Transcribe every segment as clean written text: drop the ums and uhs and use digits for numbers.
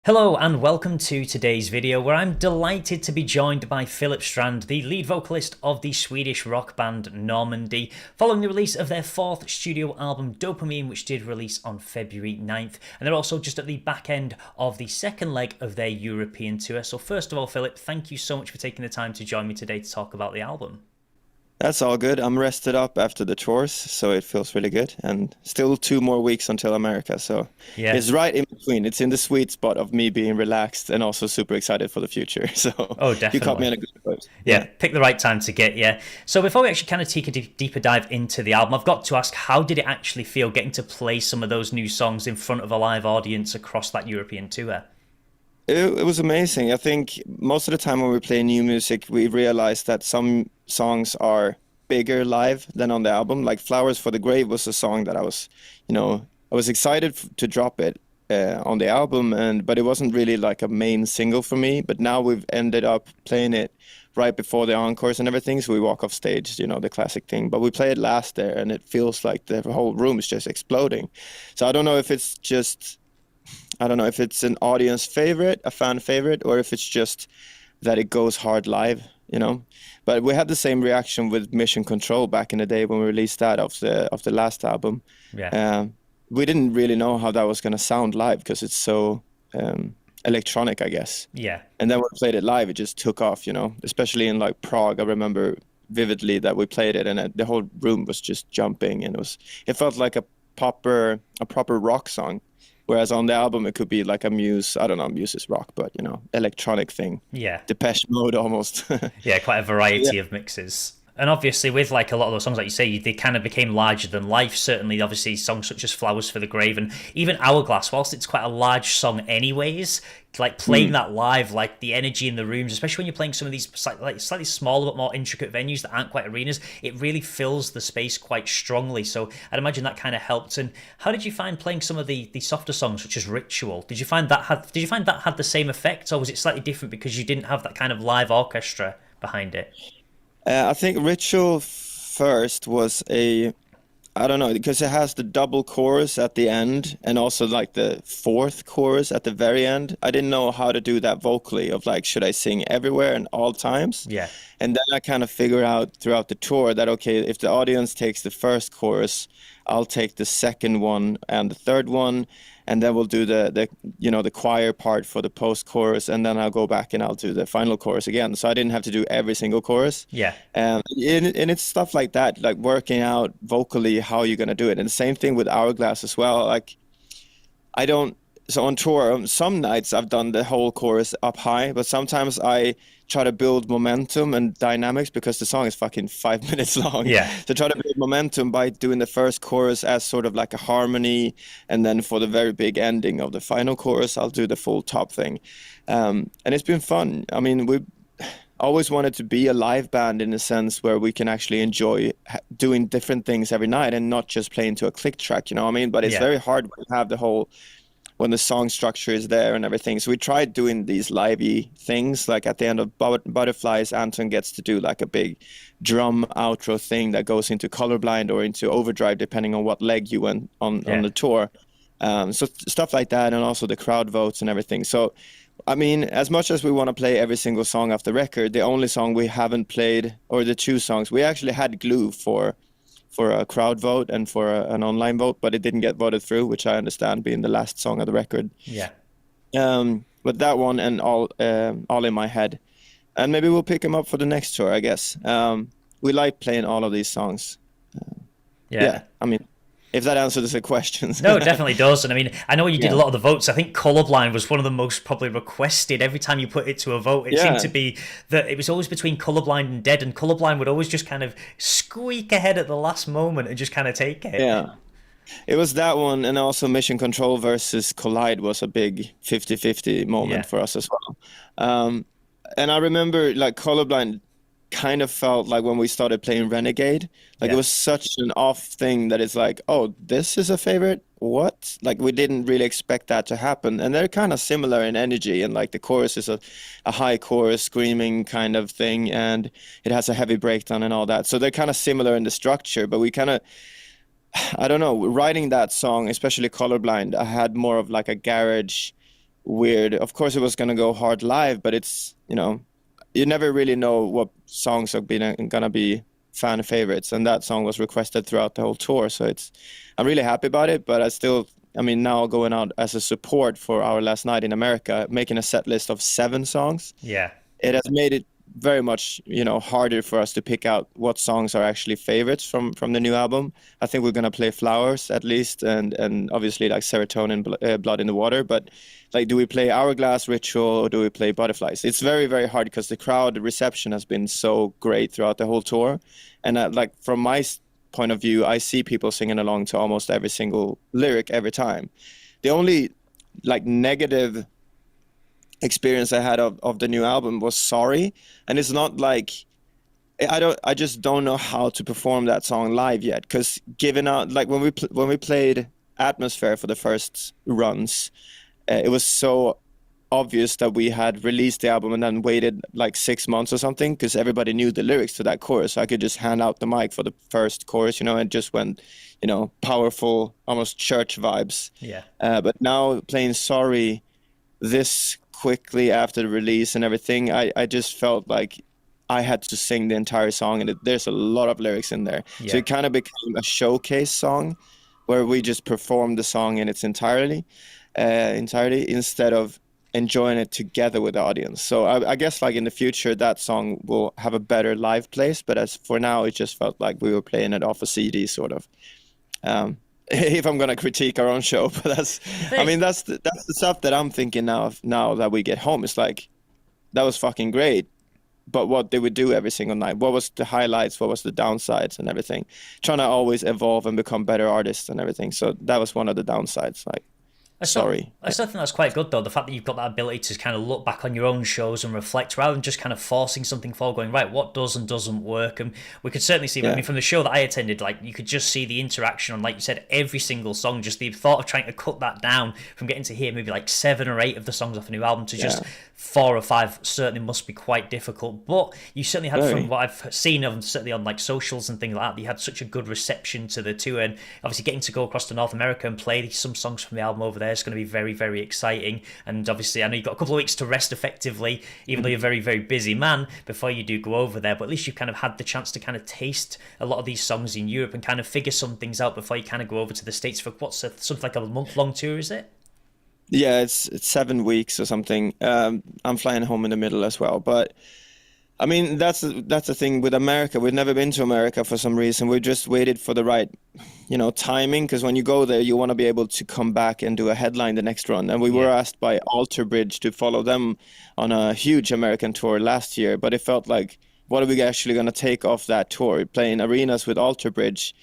Hello and welcome to today's video where I'm delighted to be joined by Philip Strand, the lead vocalist of the Swedish rock band Normandie, following the release of their fourth studio album Dopamine, which did release on February 9th, and they're also just at the back end of the second leg of their European tour. So first of all, Philip, thank you so much for taking the time to join me today to talk about the album. That's all good. I'm rested up after the tours, so it feels really good. And still 2 more weeks until America, so Yeah. it's right in between. It's in the sweet spot of me being relaxed and also super excited for the future. So Oh, you caught me in definitely. a good place. Yeah, pick the right time to get you. So before we actually kind of take a deeper dive into the album, I've got to ask, how did it actually feel getting to play some of those new songs in front of a live audience across that European tour? It was amazing. I think most of the time when we play new music, we realize that some songs are bigger live than on the album. Like Flowers for the Grave was a song that I was excited to drop it on the album, but it wasn't really like a main single for me. But now we've ended up playing it right before the encores and everything, so we walk off stage, the classic thing. But we play it last there, and it feels like the whole room is just exploding. So I don't know if it's just I don't know if it's an audience favorite, a fan favorite, or if it's just that it goes hard live. But we had the same reaction with Mission Control back in the day when we released that of the last album. Yeah. We didn't really know how that was going to sound live because it's so electronic, I guess. Yeah. And then when we played it live, it just took off, especially in like Prague. I remember vividly that we played it and the whole room was just jumping, and it felt like a proper rock song. Whereas on the album, it could be like a Muse, I don't know, Muse is rock, but, electronic thing. Yeah. Depeche Mode almost. Yeah, quite a variety of mixes. And obviously, with like a lot of those songs, like you say, they kind of became larger than life. Certainly, obviously, songs such as "Flowers for the Grave" and even "Hourglass," whilst it's quite a large song, anyways, like playing that live, like the energy in the rooms, especially when you're playing some of these slightly smaller but more intricate venues that aren't quite arenas, it really fills the space quite strongly. So I'd imagine that kind of helped. And how did you find playing some of the softer songs, such as "Ritual"? Did you find that had the same effect, or was it slightly different because you didn't have that kind of live orchestra behind it? I think Ritual first was I don't know, because it has the double chorus at the end and also like the fourth chorus at the very end. I didn't know how to do that vocally of like, should I sing everywhere and all times? Yeah. And then I kind of figured out throughout the tour that, okay, if the audience takes the first chorus, I'll take the second one and the third one, and then we'll do the choir part for the post chorus, and then I'll go back and I'll do the final chorus again. So I didn't have to do every single chorus. Yeah. And it's stuff like that, like working out vocally how you're gonna do it. And the same thing with Hourglass as well. Like so on tour, some nights I've done the whole chorus up high, but sometimes I try to build momentum and dynamics because the song is fucking 5 minutes long. Yeah. So try to build momentum by doing the first chorus as sort of like a harmony, and then for the very big ending of the final chorus, I'll do the full top thing. And it's been fun. I mean, we always wanted to be a live band in a sense where we can actually enjoy doing different things every night and not just playing to a click track, you know what I mean? But it's very hard when you have when the song structure is there and everything. So we tried doing these livey things, like at the end of Butterflies, Anton gets to do like a big drum outro thing that goes into Colorblind or into Overdrive, depending on what leg you went on the tour. So stuff like that, and also the crowd votes and everything. So, I mean, as much as we want to play every single song off the record, the only song we haven't played, or the two songs, we actually had Glue for a crowd vote and for an online vote, but it didn't get voted through, which I understand being the last song of the record. Yeah. But that one and all in my head, and maybe we'll pick them up for the next tour, I guess. We like playing all of these songs. Yeah. I mean, if that answers the questions. No, it definitely does. And I mean, I know you did a Yeah. lot of the votes. I think Colorblind was one of the most probably requested. Every time you put it to a vote, it seemed to be that it was always between Colorblind and Dead, and Colorblind would always just kind of squeak ahead at the last moment and just kind of take it. Yeah. It was that one, and also Mission Control versus Collide was a big 50-50 moment for us as well. And I remember like Colorblind kind of felt like when we started playing Renegade, like it was such an off thing that it's like, oh, this is a favorite? What? Like we didn't really expect that to happen. And they're kind of similar in energy, and like the chorus is a high chorus screaming kind of thing, and it has a heavy breakdown and all that. So they're kind of similar in the structure, but we kind of, I don't know, writing that song, especially Colorblind, I had more of like a garage weird. Of course, it was gonna go hard live, but it's, you never really know what songs are gonna be fan favorites, and that song was requested throughout the whole tour. So I'm really happy about it, but now going out as a support for our last night in America, making a set list of 7 songs. Yeah. It has made it very much, harder for us to pick out what songs are actually favorites from the new album. I think we're gonna play Flowers at least, and obviously like Serotonin, Blood in the Water. But like, do we play Hourglass, Ritual, or do we play Butterflies? It's very, very hard because the crowd reception has been so great throughout the whole tour, and like from my point of view, I see people singing along to almost every single lyric every time. The only like negative experience I had of the new album was Sorry, and it's not like I just don't know how to perform that song live yet, because given out like when we played Atmosphere for the first runs, it was so obvious that we had released the album and then waited like 6 months or something, because everybody knew the lyrics to that chorus. So I could just hand out the mic for the first chorus, and just went, powerful, almost church vibes. Yeah. But now playing Sorry this quickly after the release and everything, I just felt like I had to sing the entire song, and there's a lot of lyrics in there. Yeah. So it kind of became a showcase song where we just performed the song in its entirety instead of enjoying it together with the audience. So I guess like in the future that song will have a better live place, but as for now it just felt like we were playing it off a CD sort of. If I'm gonna critique our own show, but that's the stuff that I'm thinking now that we get home. It's like, that was fucking great, but what did we do every single night? What was the highlights? What was the downsides and everything? Trying to always evolve and become better artists and everything. So that was one of the downsides. Like, I still think that's quite good, though. The fact that you've got that ability to kind of look back on your own shows and reflect, rather than just kind of forcing something forward, going, right, what does and doesn't work? And we could certainly see, from the show that I attended, like, you could just see the interaction on, like you said, every single song. Just the thought of trying to cut that down from getting to hear maybe like 7 or 8 of the songs off a new album to just 4 or 5 certainly must be quite difficult. But you certainly had, from what I've seen of them, certainly on like socials and things like that, you had such a good reception to the tour, and obviously getting to go across to North America and play some songs from the album over there is going to be very, very exciting. And obviously I know you've got a couple of weeks to rest effectively, even though you're a very, very busy man, before you do go over there, but at least you've kind of had the chance to kind of taste a lot of these songs in Europe and kind of figure some things out before you kind of go over to the States for something like a month-long tour, is it? Yeah, it's 7 weeks or something. I'm flying home in the middle as well, but I mean, that's the thing with America. We've never been to America for some reason. We just waited for the right, timing, because when you go there, you want to be able to come back and do a headline the next run. And we were asked by Alter Bridge to follow them on a huge American tour last year, but it felt like, what are we actually going to take off that tour? Playing arenas with Alter Bridge,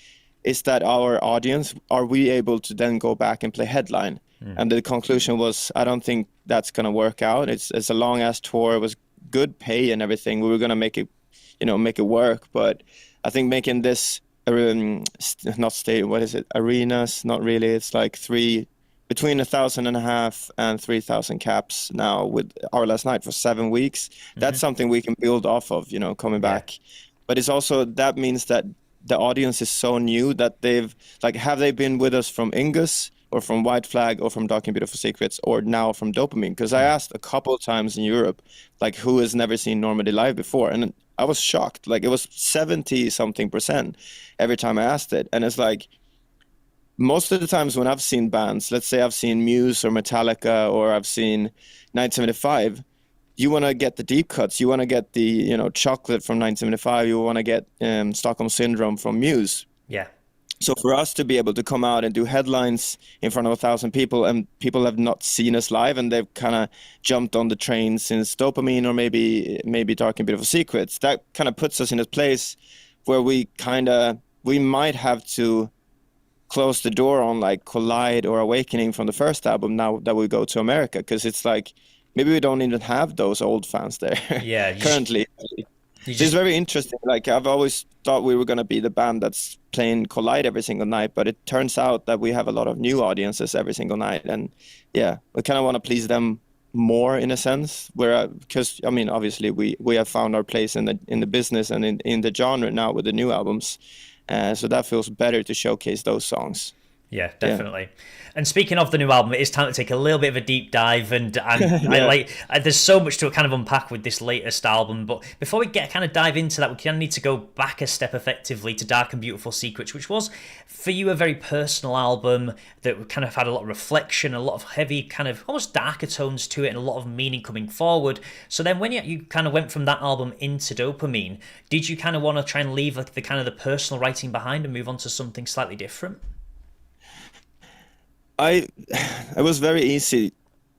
is that our audience? Are we able to then go back and play headline? And the conclusion was, I don't think that's going to work out. It's a long-ass tour. It was good pay and everything. We were going to make it work, but I think making this not stadium, what is it, arenas, not really, it's like between 1,500 and 3,000 caps now with Our Last Night for 7 weeks. That's something we can build off of, coming back. But it's also, that means that the audience is so new that have they been with us from Ingus or from White Flag or from Dark and Beautiful Secrets or now from Dopamine? Because I asked a couple of times in Europe, like, who has never seen Normandie live before? And I was shocked. Like, it was 70-something% every time I asked it. And it's like, most of the times when I've seen bands, let's say I've seen Muse or Metallica or I've seen 1975, you want to get the deep cuts. You want to get the, Chocolate from 1975. You want to get Stockholm Syndrome from Muse. Yeah. So for us to be able to come out and do headlines in front of 1,000 people, and people have not seen us live, and they've kind of jumped on the train since Dopamine or maybe Dark and Beautiful Secrets, that kind of puts us in a place where we might have to close the door on like Collide or Awakening from the first album now that we go to America, because it's like maybe we don't even have those old fans there currently. It's very interesting. Like, I've always thought we were going to be the band that's playing Collide every single night, but it turns out that we have a lot of new audiences every single night. And yeah, we kind of want to please them more in a sense, because I mean, obviously we have found our place in the business and in the genre now with the new albums. So that feels better to showcase those songs. Yeah, definitely. And speaking of the new album, it is time to take a little bit of a deep dive, and there's so much to kind of unpack with this latest album. But before we kind of dive into that, we kind of need to go back a step effectively to Dark and Beautiful Secrets, which was for you a very personal album that kind of had a lot of reflection, a lot of heavy kind of almost darker tones to it, and a lot of meaning coming forward. So then when you kind of went from that album into Dopamine, did you kind of want to try and leave like the kind of the personal writing behind and move on to something slightly different? It was very easy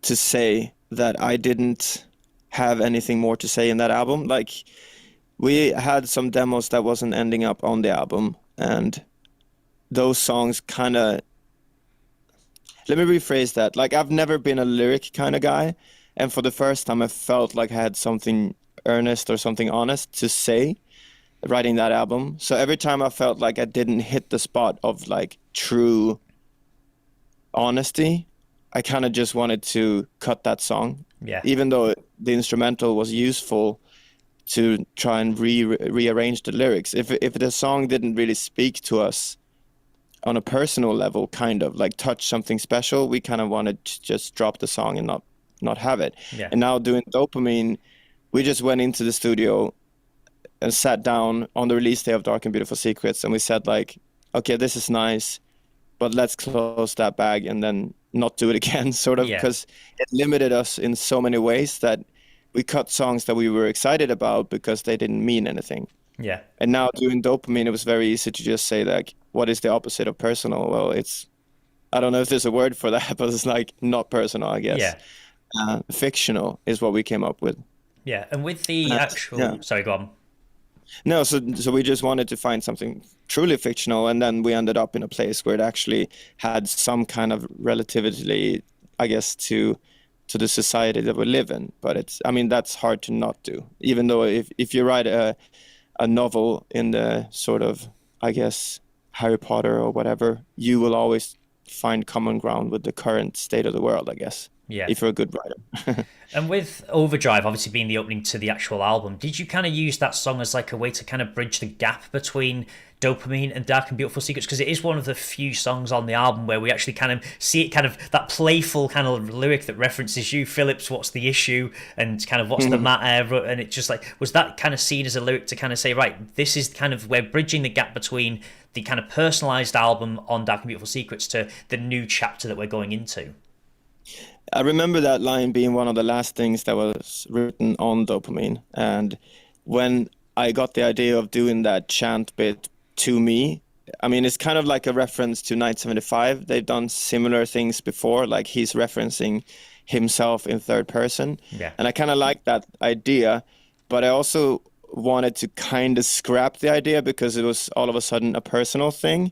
to say that I didn't have anything more to say in that album. Like, we had some demos that wasn't ending up on the album, and those songs kind of, let me rephrase that. Like, I've never been a lyric kind of guy, and for the first time I felt like I had something earnest or something honest to say writing that album. So every time I felt like I didn't hit the spot of like true honesty, I kind of just wanted to cut that song. Yeah. Even though the instrumental was useful to try and rearrange the lyrics. If the song didn't really speak to us on a personal level, kind of like touch something special, we kind of wanted to just drop the song and not have it. Yeah. And now doing Dopamine, we just went into the studio and sat down on the release day of Dark and Beautiful Secrets, and we said like, okay, this is nice, but let's close that bag and then not do it again, sort of, because it limited us in so many ways that we cut songs that we were excited about because they didn't mean anything. Yeah. And now doing Dopamine, it was very easy to just say like, what is the opposite of personal? Well, it's, I don't know if there's a word for that, but it's like not personal, I guess. Yeah. Fictional is what we came up with. Yeah, and with the actual... Sorry, go on. No, so we just wanted to find something truly fictional, and then we ended up in a place where it actually had some kind of relativity, I guess, to the society that we live in. But it's, I mean, that's hard to not do. Even though if you write a novel in the sort of, I guess, Harry Potter or whatever, you will always find common ground with the current state of the world, I guess. Yeah. If you're a good writer. And with Overdrive obviously being the opening to the actual album, did you kind of use that song as like a way to kind of bridge the gap between Dopamine and Dark and Beautiful Secrets? Because it is one of the few songs on the album where we actually kind of see it, kind of that playful kind of lyric that references you, Phillips, what's the issue, and kind of what's the matter, and it just like, was that kind of seen as a lyric to kind of say, right, this is kind of, we're bridging the gap between the kind of personalized album on Dark and Beautiful Secrets to the new chapter that we're going into? I remember that line being one of the last things that was written on Dopamine. And when I got the idea of doing that chant bit to me, I mean, it's kind of like a reference to Night 75. They've done similar things before, like he's referencing himself in third person. Yeah. And I kind of like that idea, but I also wanted to kind of scrap the idea because it was all of a sudden a personal thing.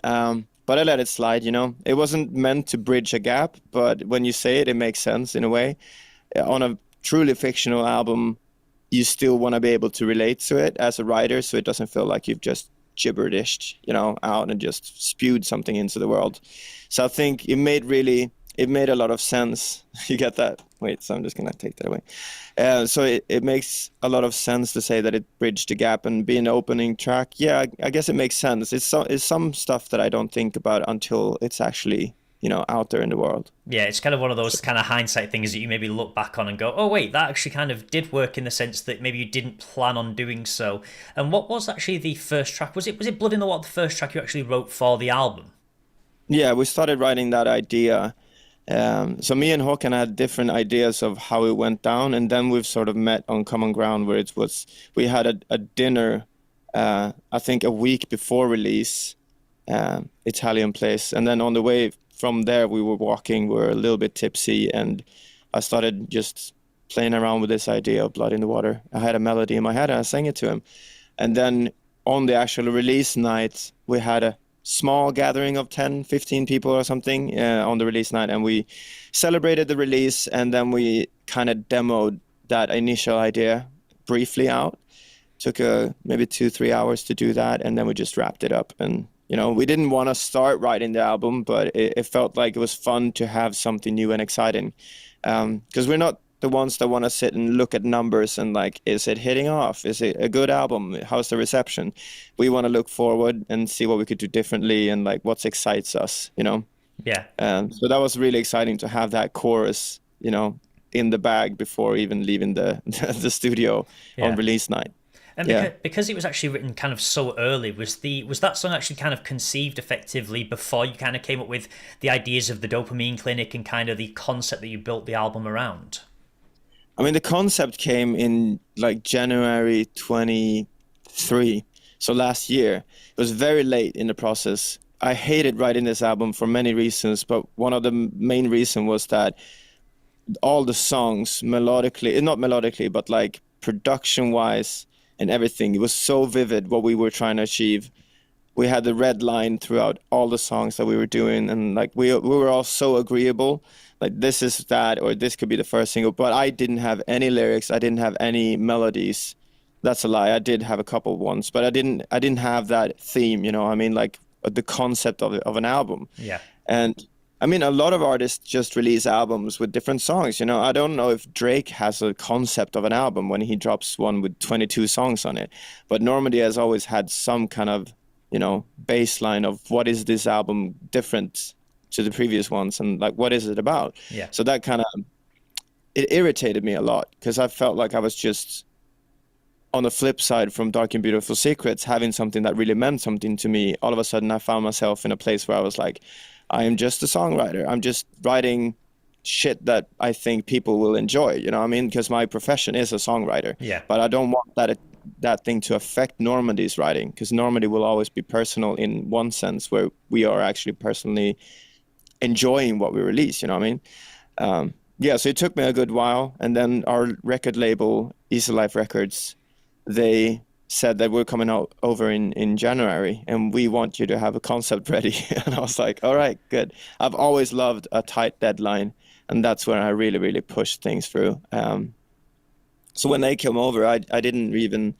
But I let it slide, you know. It wasn't meant to bridge a gap, but when you say it, it makes sense in a way. On a truly fictional album, you still want to be able to relate to it as a writer, so it doesn't feel like you've just gibberished, you know, out and just spewed something into the world. So I think it made a lot of sense. You get that? Wait, so I'm just going to take that away. So it makes a lot of sense to say that it bridged the gap and be an opening track. Yeah, I guess it makes sense. It's some stuff that I don't think about until it's actually, you know, out there in the world. Yeah, it's kind of one of those kind of hindsight things that you maybe look back on and go, oh, wait, that actually kind of did work in the sense that maybe you didn't plan on doing so. And what was actually the first track? Was it Blood in the Water, the first track you actually wrote for the album? Yeah, we started writing that idea. So me and Håkan had different ideas of how it went down, and then we've sort of met on common ground where we had a dinner, I think a week before release, Italian place, and then on the way from there we were walking, we were a little bit tipsy, and I started just playing around with this idea of Blood in the Water. I had a melody in my head and I sang it to him, and then on the actual release night we had a small gathering of 10-15 people or something on the release night, and we celebrated the release, and then we kind of demoed that initial idea briefly out. Took maybe 2-3 hours to do that, and then we just wrapped it up. And you know, we didn't want to start writing the album, but it felt like it was fun to have something new and exciting, because we're not the ones that want to sit and look at numbers and like, is it hitting off? Is it a good album? How's the reception? We want to look forward and see what we could do differently and like what excites us, you know? Yeah. So that was really exciting to have that chorus, you know, in the bag before even leaving the the studio on release night. And because it was actually written kind of so early, was that song actually kind of conceived effectively before you kind of came up with the ideas of the Dopamine Clinic and kind of the concept that you built the album around? I mean, the concept came in like January 23, so last year. It was very late in the process. I hated writing this album for many reasons, but one of the main reasons was that all the songs melodically, not melodically, but like production-wise and everything, it was so vivid what we were trying to achieve. We had the red line throughout all the songs that we were doing, and like we were all so agreeable. Like this is that, or this could be the first single, but I didn't have any lyrics. I didn't have any melodies. That's a lie. I did have a couple of ones, but I didn't have that theme, you know. I mean, like the concept of an album. Yeah. And I mean, a lot of artists just release albums with different songs, you know. I don't know if Drake has a concept of an album when he drops one with 22 songs on it, but Normandie has always had some kind of, you know, baseline of what is this album different to the previous ones and like what is it about. So that kind of, it irritated me a lot because I felt like I was just on the flip side from Dark and Beautiful Secrets, having something that really meant something to me. All of a sudden I found myself in a place where I was like, I am just a songwriter. I'm just writing shit that I think people will enjoy, you know what I mean? Because my profession is a songwriter. But I don't want that thing to affect Normandie's writing, because Normandie will always be personal in one sense, where we are actually personally enjoying what we release, you know what I mean? So it took me a good while, and then our record label, Easy Life Records, they said that we're coming out over in January and we want you to have a concept ready. And I was like, all right, good. I've always loved a tight deadline, and that's where I really, really pushed things through. So when they came over, I didn't even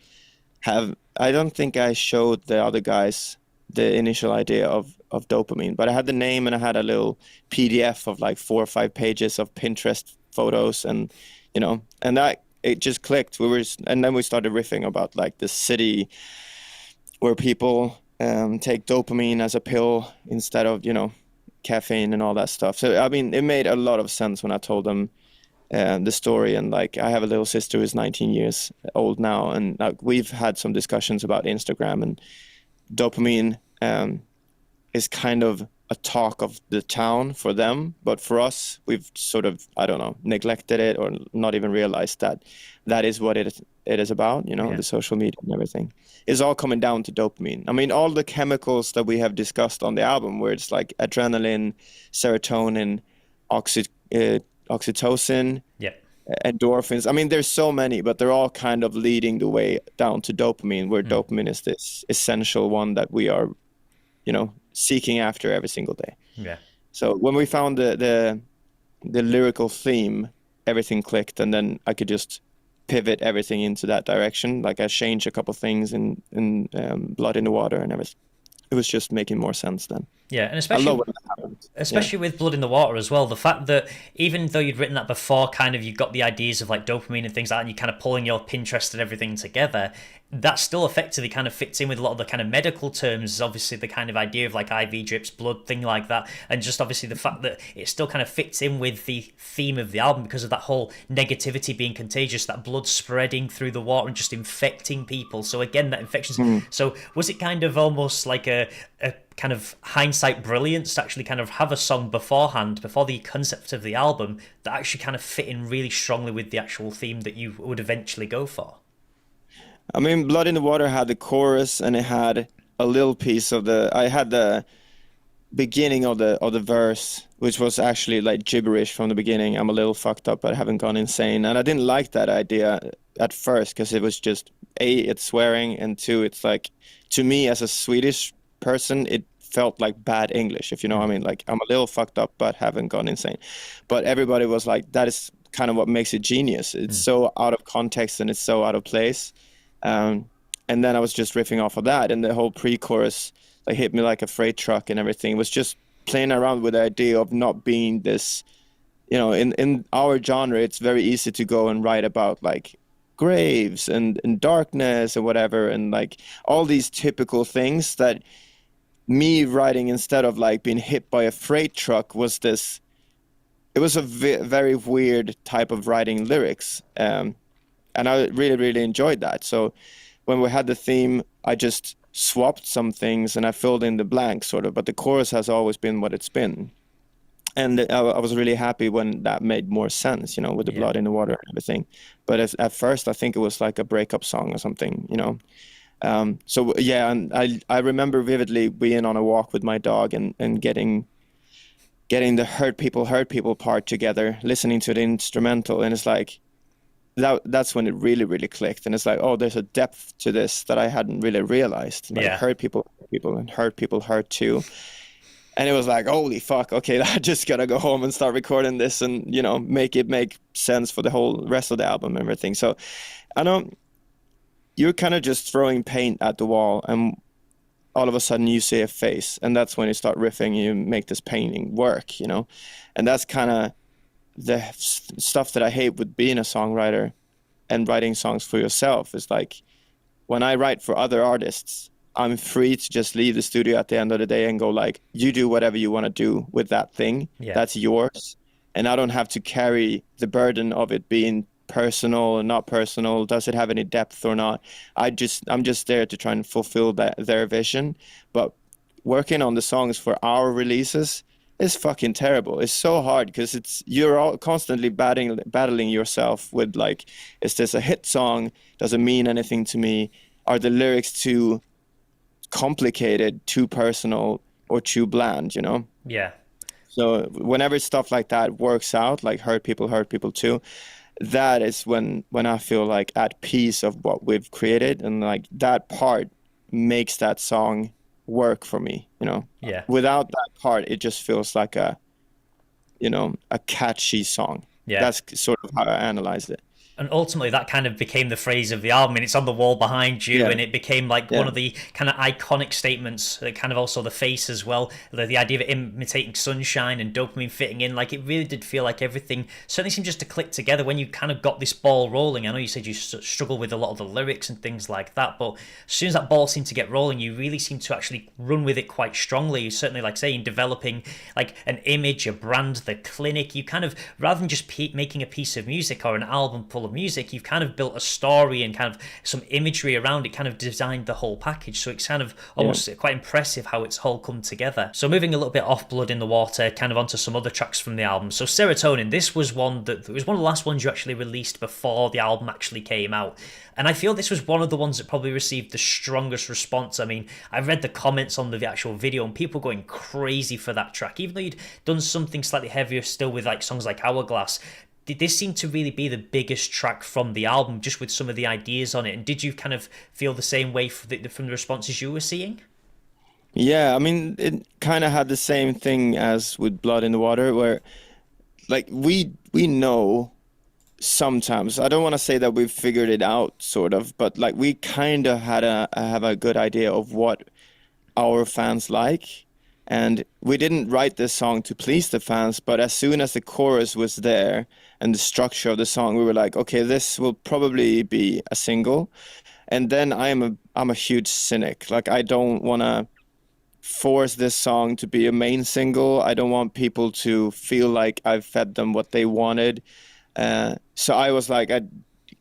have, I don't think I showed the other guys the initial idea of Dopamine, but I had the name and I had a little PDF of like 4 or 5 pages of Pinterest photos, and, you know, and that, it just clicked. And then we started riffing about like the city where people take dopamine as a pill instead of, you know, caffeine and all that stuff. So, I mean, it made a lot of sense when I told them the story. And like, I have a little sister who's 19 years old now, and like, we've had some discussions about Instagram, and dopamine is kind of a talk of the town for them, but for us, we've sort of, I don't know, neglected it or not even realized that is what it is about, you know, the social media and everything is all coming down to dopamine. I mean, all the chemicals that we have discussed on the album, where it's like adrenaline, serotonin, oxytocin, endorphins. I mean, there's so many, but they're all kind of leading the way down to dopamine, where dopamine is this essential one that we are, you know, seeking after every single day. So when we found the lyrical theme, everything clicked, and then I could just pivot everything into that direction. Like I changed a couple things in Blood in the Water and everything. It was just making more sense then. And especially with Blood in the Water as well, the fact that even though you'd written that before, kind of you got the ideas of like dopamine and things like that, and you kind of pulling your Pinterest and everything together, that still effectively kind of fits in with a lot of the kind of medical terms, obviously the kind of idea of like IV drips, blood, thing like that, and just obviously the fact that it still kind of fits in with the theme of the album because of that whole negativity being contagious, that blood spreading through the water and just infecting people. So again, that infection. So was it kind of almost like a kind of hindsight brilliance to actually kind of have a song beforehand, before the concept of the album, that actually kind of fit in really strongly with the actual theme that you would eventually go for? I mean, Blood in the Water had the chorus, and it had a little piece of I had the beginning of the verse, which was actually like gibberish from the beginning. I'm a little fucked up, but I haven't gone insane. And I didn't like that idea at first, because it was just, A, it's swearing, and 2, it's like, to me as a Swedish person, it felt like bad English, if you know what I mean. Like, I'm a little fucked up, but haven't gone insane. But everybody was like, that is kind of what makes it genius. It's so out of context and it's so out of place. And then I was just riffing off of that, and the whole pre-chorus like hit me like a freight truck, and everything was just playing around with the idea of not being this you know, in our genre, it's very easy to go and write about like graves and darkness or whatever, and like all these typical things that me writing, instead of like being hit by a freight truck, was this. It was a very weird type of writing lyrics, and I really, really enjoyed that. So when we had the theme, I just swapped some things and I filled in the blanks, sort of. But the chorus has always been what it's been. And I was really happy when that made more sense, you know, with the blood in the water and everything. But at first, I think it was like a breakup song or something, you know. So yeah, and I remember vividly being on a walk with my dog and getting the hurt people part together, listening to the instrumental, and it's like that's when it really, really clicked. And it's like, oh, there's a depth to this that I hadn't really realized. Like hurt people, and hurt people hurt too. And it was like, holy fuck, okay, I just gotta go home and start recording this and, you know, make it make sense for the whole rest of the album and everything. So I know you're kind of just throwing paint at the wall, and all of a sudden you see a face, and that's when you start riffing, you make this painting work, you know. And that's kind of the stuff that I hate with being a songwriter and writing songs for yourself. Is like, when I write for other artists, I'm free to just leave the studio at the end of the day and go like, you do whatever you want to do with that thing. That's yours. And I don't have to carry the burden of it being personal or not personal. Does it have any depth or not? I'm just there to try and fulfill their vision. But working on the songs for our releases is fucking terrible. It's so hard because you're all constantly battling yourself with like, is this a hit song? Does it mean anything to me? Are the lyrics too complicated, too personal, or too bland, you know? Yeah. So whenever stuff like that works out, like hurt people too, that is when I feel like at peace of what we've created, and like that part makes that song work for me, you know? Yeah. Without that part, it just feels like a catchy song. Yeah. That's sort of how I analyze it. And ultimately, that kind of became the phrase of the album, and it's on the wall behind you, and it became like one of the kind of iconic statements, kind of also the face as well, the idea of it imitating sunshine and dopamine fitting in. Like, it really did feel like everything certainly seemed just to click together when you kind of got this ball rolling. I know you said you struggle with a lot of the lyrics and things like that, but as soon as that ball seemed to get rolling, you really seemed to actually run with it quite strongly. You certainly, like saying, developing like an image, a brand, the clinic. You kind of, rather than just making a piece of music or an album full of music, you've kind of built a story and kind of some imagery around it, kind of designed the whole package. So it's kind of almost quite impressive how it's all come together. So moving a little bit off Blood in the Water, kind of onto some other tracks from the album. So Serotonin, this was one that was one of the last ones you actually released before the album actually came out. And I feel this was one of the ones that probably received the strongest response. I mean, I read the comments on the actual video and people going crazy for that track. Even though you'd done something slightly heavier still with like songs like Hourglass, did this seem to really be the biggest track from the album, just with some of the ideas on it? And did you kind of feel the same way from the responses you were seeing? Yeah, I mean, it kind of had the same thing as with Blood in the Water, where like we know sometimes, I don't want to say that we've figured it out sort of, but like we kind of have a good idea of what our fans like. And we didn't write this song to please the fans, but as soon as the chorus was there and the structure of the song, we were like, okay, this will probably be a single. And then I'm a huge cynic. Like, I don't want to force this song to be a main single. I don't want people to feel like I've fed them what they wanted. So I was like, I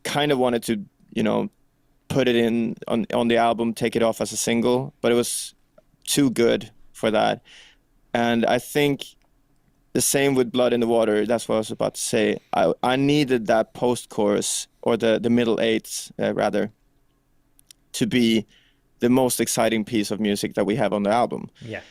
kind of wanted to, you know, put it in on the album, take it off as a single, but it was too good for that. And I think the same with Blood in the Water. That's what I was about to say. I needed that post-chorus, or the middle eights rather, to be the most exciting piece of music that we have on the album. Yeah.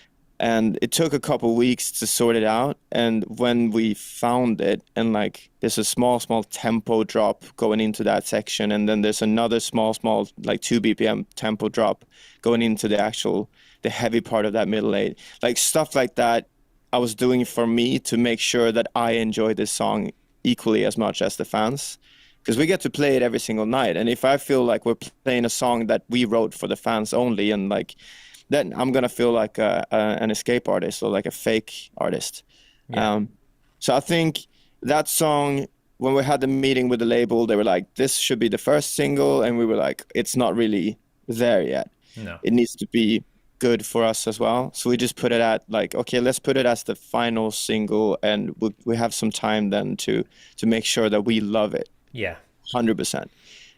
And it took a couple weeks to sort it out. And when we found it, and like there's a small tempo drop going into that section, and then there's another small like 2 BPM tempo drop going into the heavy part of that middle eight. Like stuff like that, I was doing for me to make sure that I enjoy this song equally as much as the fans. Because we get to play it every single night. And if I feel like we're playing a song that we wrote for the fans only, and like, then I'm going to feel like an escape artist or like a fake artist. Yeah. So I think that song, when we had the meeting with the label, they were like, this should be the first single, and we were like, it's not really there yet. No. It needs to be good for us as well. So we just put it at like, okay, let's put it as the final single, and we have some time then to make sure that we love it. Yeah. 100%.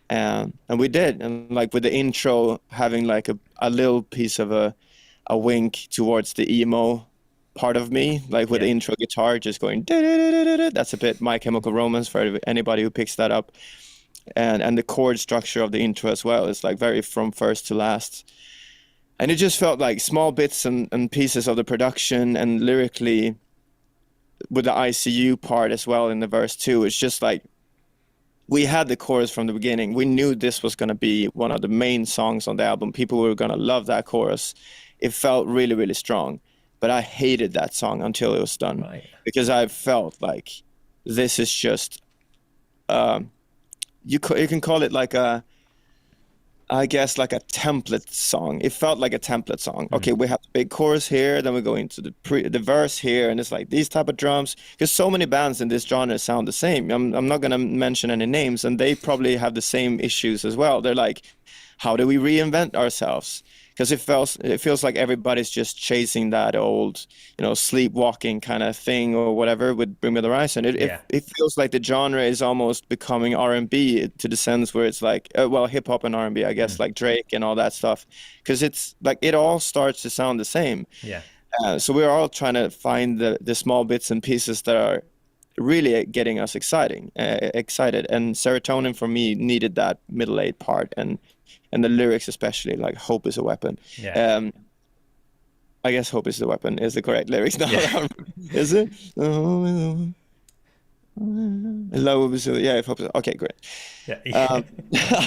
And we did. And like with the intro having like a little piece of a wink towards the emo part of me, like with the intro guitar just going da-da-da-da-da. That's a bit My Chemical Romance for anybody who picks that up. And the chord structure of the intro as well is like very from first to last. And it just felt like small bits and pieces of the production, and lyrically with the ICU part as well in the verse too. It's just like, we had the chorus from the beginning. We knew this was going to be one of the main songs on the album. People were going to love that chorus. It felt really, really strong. But I hated that song until it was done. Right. Because I felt like this is just, you can call it like I guess like a template song. It felt like a template song. Okay, we have the big chorus here, then we go into the verse here, and it's like these type of drums. Because so many bands in this genre sound the same. I'm not gonna mention any names, and they probably have the same issues as well. They're like, how do we reinvent ourselves? Because it feels like everybody's just chasing that old, sleepwalking kind of thing or whatever with Bring Me the Horizon. It feels like the genre is almost becoming R&B to the sense where it's like, hip hop and R&B, I guess, like Drake and all that stuff. Because it's like it all starts to sound the same. Yeah. So we're all trying to find the small bits and pieces that are really getting us excited. And Serotonin for me needed that middle eight part, and the lyrics especially, like Hope is a Weapon. Yeah. I guess Hope is a Weapon is the correct lyrics now. Yeah. Is it? Love is a, yeah, Hope is, okay, great. Yeah.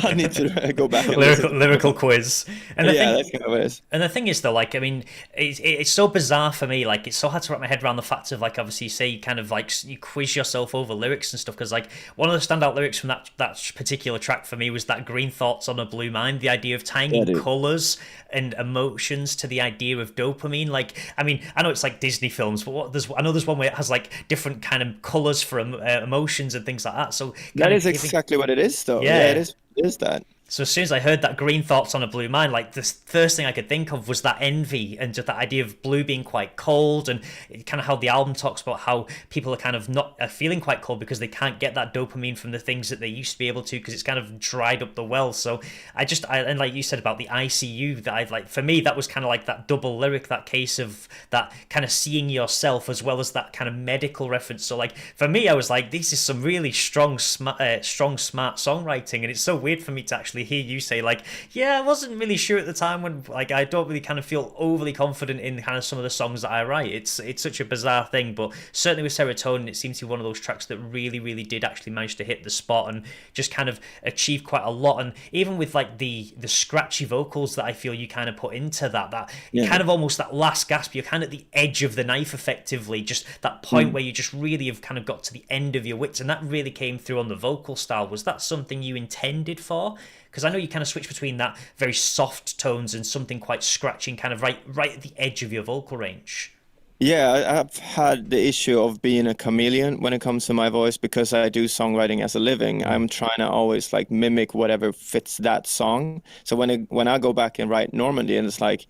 I need to go back and lyrical quiz. And that's kind of what it is. And the thing is, though, like, I mean, it's so bizarre for me. Like, it's so hard to wrap my head around the fact of, like, obviously, you say you kind of like you quiz yourself over lyrics and stuff. Because, like, one of the standout lyrics from that particular track for me was that "Green Thoughts on a Blue Mind." The idea of tying in colors and emotions to the idea of dopamine. Like, I mean, I know it's like Disney films, but I know there's one where it has like different kind of colors for emotions and things like that. So that is exactly what it is. Though. Yeah, it is that. So as soon as I heard that "Green Thoughts on a Blue Mind," like the first thing I could think of was that envy and just that idea of blue being quite cold, and kind of how the album talks about how people are kind of not feeling quite cold because they can't get that dopamine from the things that they used to be able to because it's kind of dried up the well. So and like you said about the ICU, that like for me that was kind of like that double lyric, that case of that kind of seeing yourself as well as that kind of medical reference. So like for me, I was like, this is some really strong, smart songwriting, and it's so weird for me to actually hear you say like, yeah, I wasn't really sure at the time when like I don't really kind of feel overly confident in kind of some of the songs that I write. It's such a bizarre thing, but certainly with Serotonin, it seems to be one of those tracks that really, really did actually manage to hit the spot and just kind of achieve quite a lot. And even with like the scratchy vocals that I feel you kind of put into that kind of almost that last gasp, you're kind of at the edge of the knife effectively, just that point where you just really have kind of got to the end of your wits, and that really came through on the vocal style. Was that something you intended for? Because I know you kind of switch between that very soft tones and something quite scratching, kind of right at the edge of your vocal range. Yeah, I've had the issue of being a chameleon when it comes to my voice because I do songwriting as a living. I'm trying to always like mimic whatever fits that song. So when I go back and write Normandie, and it's like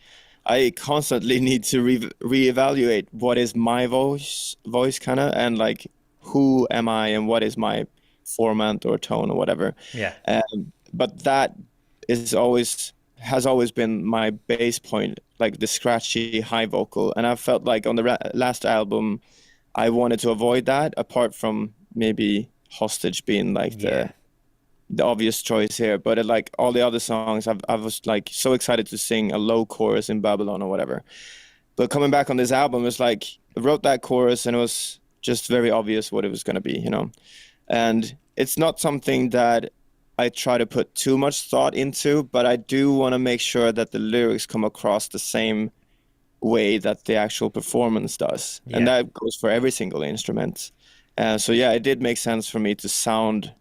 I constantly need to reevaluate what is my voice kind of, and like who am I and what is my format or tone or whatever. Yeah. But that has always been my base point, like the scratchy high vocal. And I felt like on the last album, I wanted to avoid that, apart from maybe Hostage being like the obvious choice here. But like all the other songs, I was like so excited to sing a low chorus in Babylon or whatever. But coming back on this album, it's like I wrote that chorus and it was just very obvious what it was going to be, And it's not something that I try to put too much thought into, but I do want to make sure that the lyrics come across the same way that the actual performance does. Yeah. And that goes for every single instrument. So yeah, it did make sense for me to sound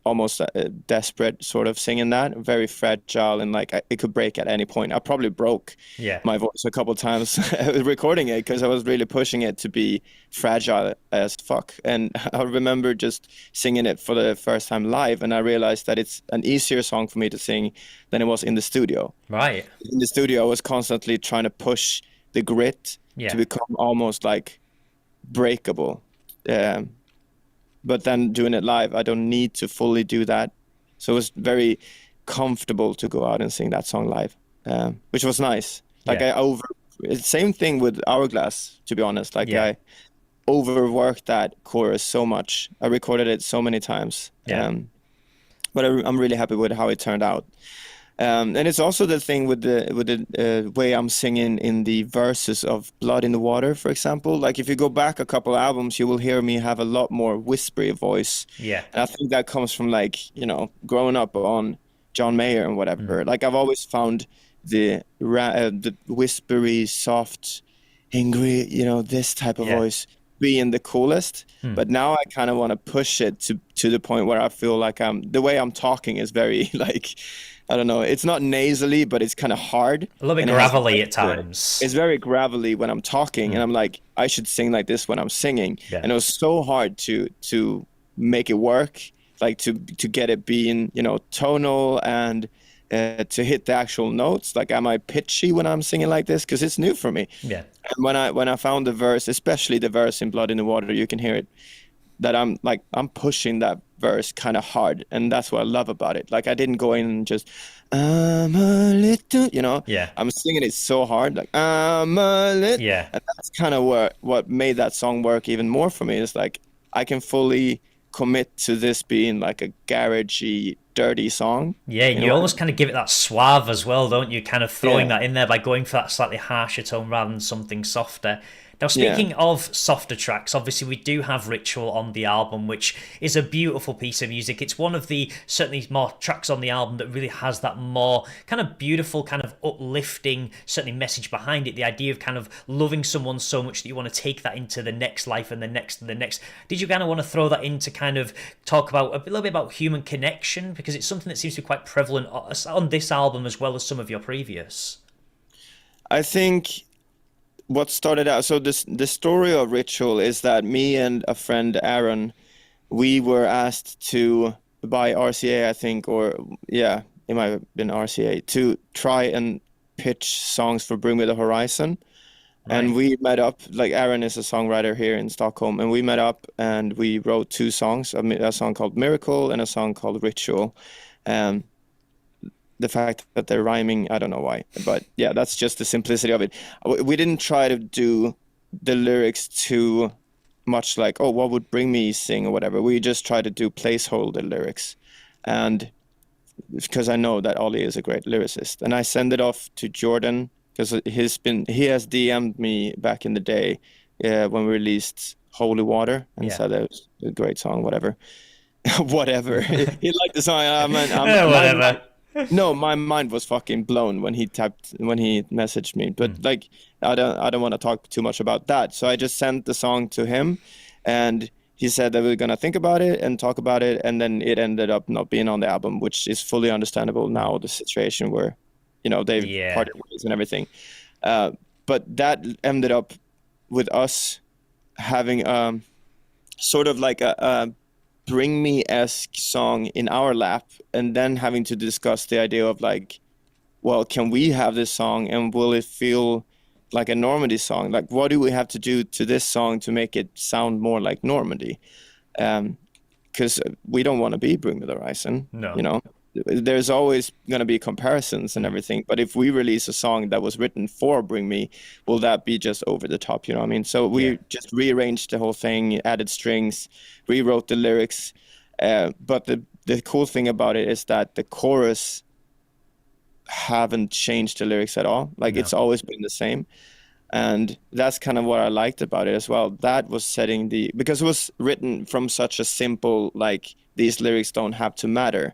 almost desperate sort of singing that, very fragile, and like it could break at any point. I probably broke my voice a couple times recording it because I was really pushing it to be fragile as fuck. And I remember just singing it for the first time live, and I realized that it's an easier song for me to sing than it was in the studio. Right. In the studio, I was constantly trying to push the grit to become almost like breakable. But then doing it live, I don't need to fully do that. So it was very comfortable to go out and sing that song live, which was nice. Like same thing with Hourglass, to be honest. Like I overworked that chorus so much. I recorded it so many times. But I'm really happy with how it turned out. And it's also the thing with the way I'm singing in the verses of Blood in the Water, for example. Like if you go back a couple albums, you will hear me have a lot more whispery voice. Yeah. And I think that comes from like, you know, growing up on John Mayer and whatever. Like I've always found the whispery, soft, angry, you know, this type of voice being the coolest. But now I kind of want to push it to the point where I feel like the way I'm talking is very like, I don't know, it's not nasally, but it's kind of hard. A little bit gravelly at times. It's very gravelly when I'm talking, and I'm like, I should sing like this when I'm singing. And it was so hard to make it work, like to get it being, you know, tonal and to hit the actual notes. Like, am I pitchy when I'm singing like this? Because it's new for me. Yeah. And when I found the verse, especially the verse in Blood in the Water, you can hear it, that I'm pushing that verse kind of hard, and that's what I love about it. Like I didn't go in and just I'm a little, you know. Yeah. I'm singing it so hard, like I'm a little. Yeah. And that's kind of what made that song work even more for me. Is like I can fully commit to this being like a garagey, dirty song. Yeah, you almost kind of give it that suave as well, don't you? Kind of throwing that in there by going for that slightly harsher tone rather than something softer. Now, speaking of softer tracks, obviously we do have Ritual on the album, which is a beautiful piece of music. It's one of the certainly more tracks on the album that really has that more kind of beautiful, kind of uplifting, certainly message behind it. The idea of kind of loving someone so much that you want to take that into the next life and the next and the next. Did you kind of want to throw that in to kind of talk about a little bit about human connection? Because it's something that seems to be quite prevalent on this album as well as some of your previous. I think what started out, so the story of Ritual is that me and a friend, Aaron, we were asked to, by RCA, I think, or it might have been RCA, to try and pitch songs for Bring Me the Horizon. Right. And we met up, like Aaron is a songwriter here in Stockholm, and we met up and we wrote two songs, a song called Miracle and a song called Ritual. The fact that they're rhyming, I don't know why, but yeah, that's just the simplicity of it. We didn't try to do the lyrics too much like, oh, what would Bring Me sing or whatever. We just try to do placeholder lyrics, and because I know that Ollie is a great lyricist, and I send it off to Jordan because he has DM'd me back in the day when we released Holy Water and said it was a great song, whatever. Whatever. He liked the song. Whatever. No, my mind was fucking blown when he messaged me. But like, I don't want to talk too much about that. So I just sent the song to him, and he said that we were gonna think about it and talk about it, and then it ended up not being on the album, which is fully understandable now. The situation where, you know, they parted ways and everything. But that ended up with us having sort of like a Bring Me-esque song in our lap, and then having to discuss the idea of like, well, can we have this song and will it feel like a Normandie song? Like, what do we have to do to this song to make it sound more like Normandie? Because we don't want to be Bring Me the Horizon. No. You know, there's always going to be comparisons and everything. But if we release a song that was written for Bring Me, will that be just over the top? You know what I mean? So we just rearranged the whole thing, added strings, rewrote the lyrics. But the cool thing about it is that the chorus haven't changed the lyrics at all. Like it's always been the same. And that's kind of what I liked about it as well. That was setting because it was written from such a simple, like, these lyrics don't have to matter.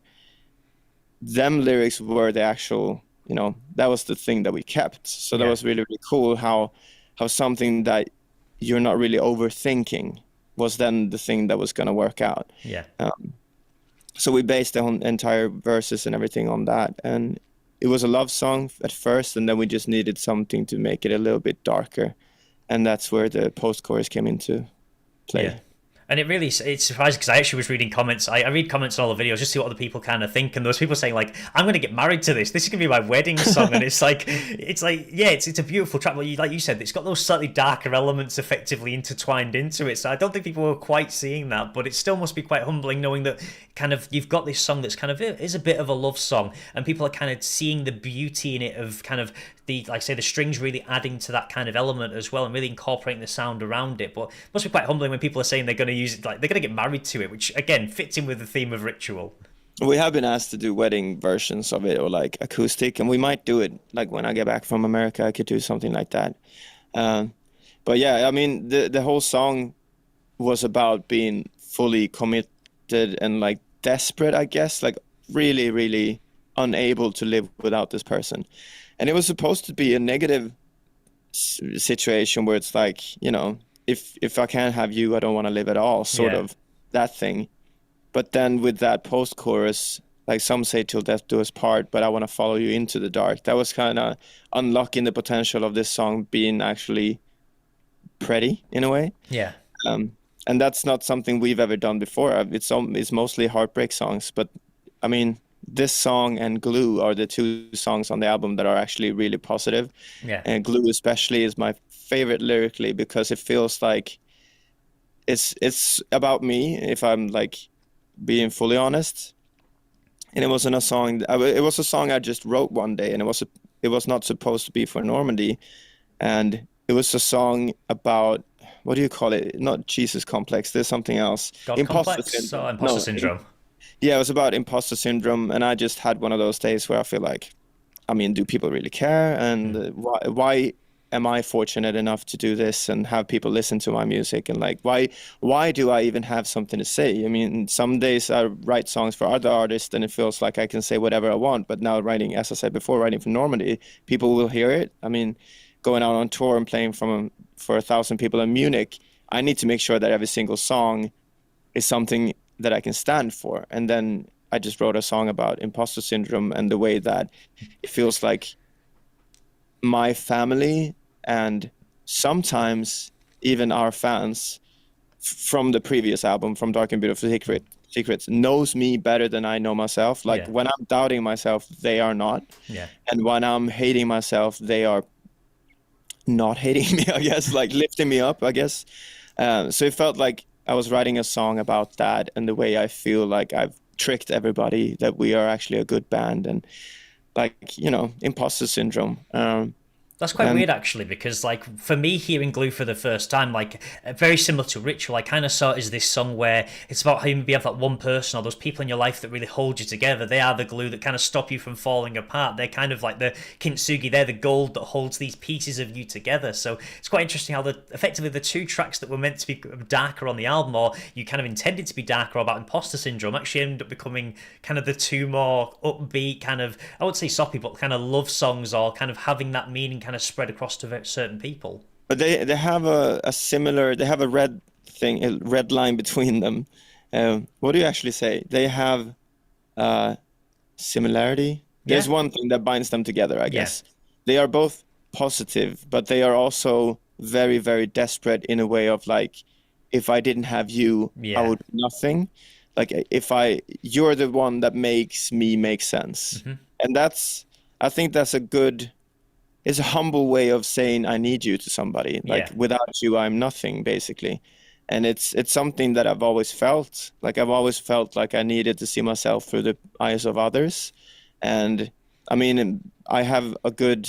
Them lyrics were the actual, you know, that was the thing that we kept. So that was really, really cool how something that you're not really overthinking was then the thing that was going to work out. Yeah. So So we based the whole entire verses and everything on that. And it was a love song at first, and then we just needed something to make it a little bit darker. And that's where the post-chorus came into play. Yeah. And it's surprising because I actually was reading comments. I read comments on all the videos just to see what other people kind of think, and there was people saying like, "I'm going to get married to this. This is going to be my wedding song." And it's like, yeah, it's a beautiful track. But like you said, it's got those slightly darker elements effectively intertwined into it. So I don't think people were quite seeing that, but it still must be quite humbling knowing that kind of you've got this song that's kind of is a bit of a love song, and people are kind of seeing the beauty in it of kind of the, like I say, the strings really adding to that kind of element as well, and really incorporating the sound around it. But it must be quite humbling when people are saying they're going to use it, like they're going to get married to it, which again fits in with the theme of ritual. We have been asked to do wedding versions of it, or like acoustic, and we might do it. Like when I get back from America, I could do something like that. But yeah, I mean, the whole song was about being fully committed and like desperate, I guess, like really, really unable to live without this person. And it was supposed to be a negative situation where it's like, you know, if I can't have you, I don't want to live at all, sort of that thing. But then with that post-chorus, like some say till death do us part, but I want to follow you into the dark. That was kind of unlocking the potential of this song being actually pretty in a way. Yeah. And that's not something we've ever done before. It's mostly heartbreak songs, but I mean, this song and Glue are the two songs on the album that are actually really positive. Yeah. And Glue especially is my favorite lyrically because it feels like it's about me, if I'm like being fully honest. And it wasn't a song. It was a song I just wrote one day, and it was not supposed to be for Normandie. And it was a song about, what do you call it? Not Jesus complex. There's something else. God complex or imposter syndrome. Yeah, it was about imposter syndrome, and I just had one of those days where I feel like, I mean, do people really care? And why am I fortunate enough to do this and have people listen to my music? And like, why do I even have something to say? I mean, some days I write songs for other artists and it feels like I can say whatever I want. But now writing, as I said before, writing for Normandie, people will hear it. I mean, going out on tour and playing for 1,000 people in Munich, I need to make sure that every single song is something that I can stand for. And then I just wrote a song about imposter syndrome and the way that it feels like my family and sometimes even our fans from the previous album, from Dark and Beautiful Secrets, knows me better than I know myself. Like when I'm doubting myself, they are not. Yeah. And when I'm hating myself, they are not hating me, I guess, like lifting me up, I guess. So it felt like I was writing a song about that and the way I feel like I've tricked everybody that we are actually a good band, and like, you know, imposter syndrome. That's quite weird, actually, because, like, for me, hearing Glue for the first time, like, very similar to Ritual, I kind of saw it as this song where it's about how you have that one person or those people in your life that really hold you together. They are the glue that kind of stop you from falling apart. They're kind of like the kintsugi. They're the gold that holds these pieces of you together. So it's quite interesting how effectively the two tracks that were meant to be darker on the album, or you kind of intended to be darker, about imposter syndrome, actually ended up becoming kind of the two more upbeat, kind of, I would say soppy, but kind of love songs, or kind of having that meaning kind of spread across to certain people. But they have a similar, they have a red line between them. What do you actually say? They have similarity. There's one thing that binds them together, I guess. They are both positive, but they are also very, very desperate in a way of like, if I didn't have you, I would do nothing. Like you're the one that makes me make sense. Mm-hmm. And I think that's it's a humble way of saying I need you to somebody. Like without you, I'm nothing, basically. And it's something that I've always felt. Like I've always felt like I needed to see myself through the eyes of others. And I mean, I have a good,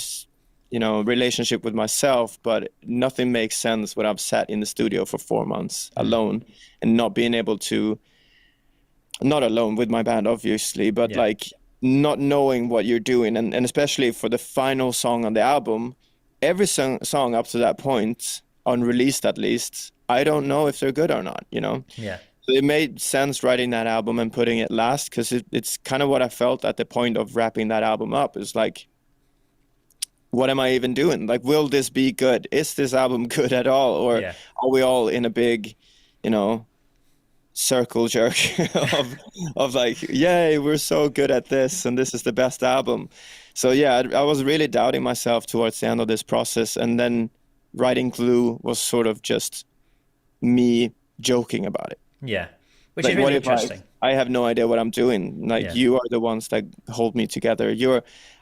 relationship with myself, but nothing makes sense when I've sat in the studio for 4 months alone and not being able to, not alone with my band, obviously, but like not knowing what you're doing. And especially for the final song on the album, every song up to that point, unreleased at least, I don't know if they're good or not, Yeah. So it made sense writing that album and putting it last, because it's kind of what I felt at the point of wrapping that album up. It's like, what am I even doing? Like, will this be good? Is this album good at all? Or are we all in a big, circle jerk of like, yay, we're so good at this, and this is the best album. So yeah, I was really doubting myself towards the end of this process, and then writing Glue was sort of just me joking about it. Yeah, which Like, is really what if interesting. I have no idea what I'm doing? Like, Yeah. you are the ones that hold me together.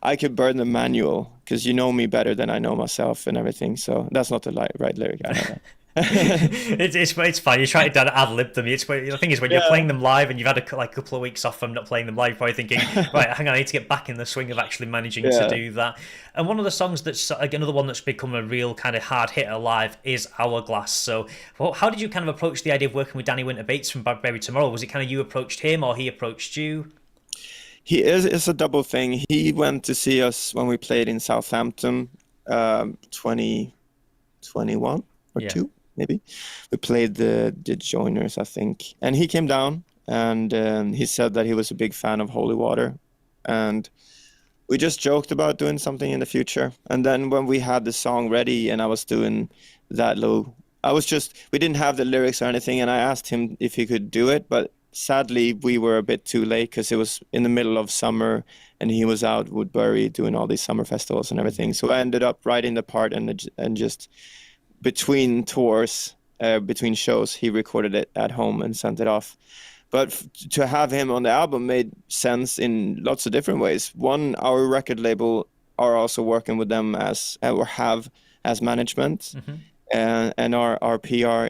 I could burn the manual because you know me better than I know myself and everything. So that's not the right lyric. I know that. It's fine. You're trying to ad lib them. The thing is, when you're Yeah. playing them live and you've had a couple of weeks off from not playing them live, you're probably thinking, right, hang on, I need to get back in the swing of actually managing to do that. And one of the songs that's like another one that's become a real kind of hard hitter live is Hourglass. So, well, how did you kind of approach the idea of working with Dani Winter-Bates from Bad Baby Tomorrow? Was it kind of you approached him or he approached you? It's a double thing. He went to see us when we played in Southampton, 2021 or Yeah. two, maybe. We played the Joiners, I think. And he came down, and he said that he was a big fan of Holy Water. And we just joked about doing something in the future. And then when we had the song ready and I was doing that we didn't have the lyrics or anything, and I asked him if he could do it, but sadly we were a bit too late because it was in the middle of summer and he was out Woodbury doing all these summer festivals and everything. So I ended up writing the part, and just between tours, between shows, he recorded it at home and sent it off. But to have him on the album made sense in lots of different ways. One, our record label are also working with them as management. Mm-hmm. And our PR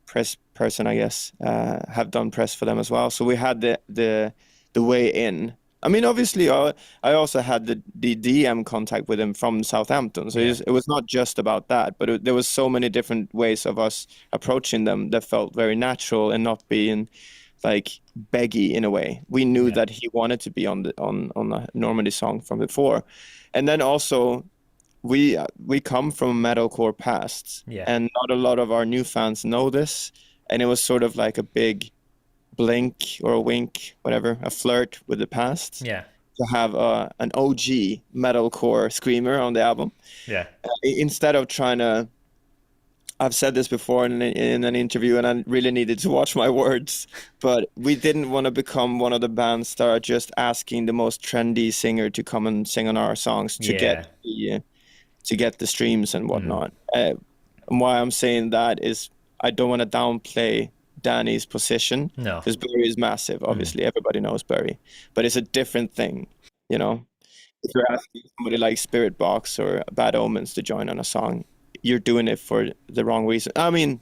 press person, I guess, have done press for them as well. So we had the way in. I mean, obviously, I also had the DM contact with him from Southampton. So it was not just about that, but there was so many different ways of us approaching them that felt very natural and not being like beggy in a way. We knew that he wanted to be on the Normandie song from before, and then also we come from a metalcore past, and not a lot of our new fans know this, and it was sort of like a big blink or a wink, whatever, a flirt with the past. Yeah. To have an OG metalcore screamer on the album. Yeah. Instead of trying to, I've said this before in an interview, and I really needed to watch my words, but we didn't want to become one of the bands that are just asking the most trendy singer to come and sing on our songs to get the streams and whatnot. And why I'm saying that is I don't want to downplay Dani's position. No. Because Barry is massive, obviously. Everybody knows Barry. But it's a different thing, you know? If you're asking somebody like Spirit Box or Bad Omens to join on a song, you're doing it for the wrong reason. I mean,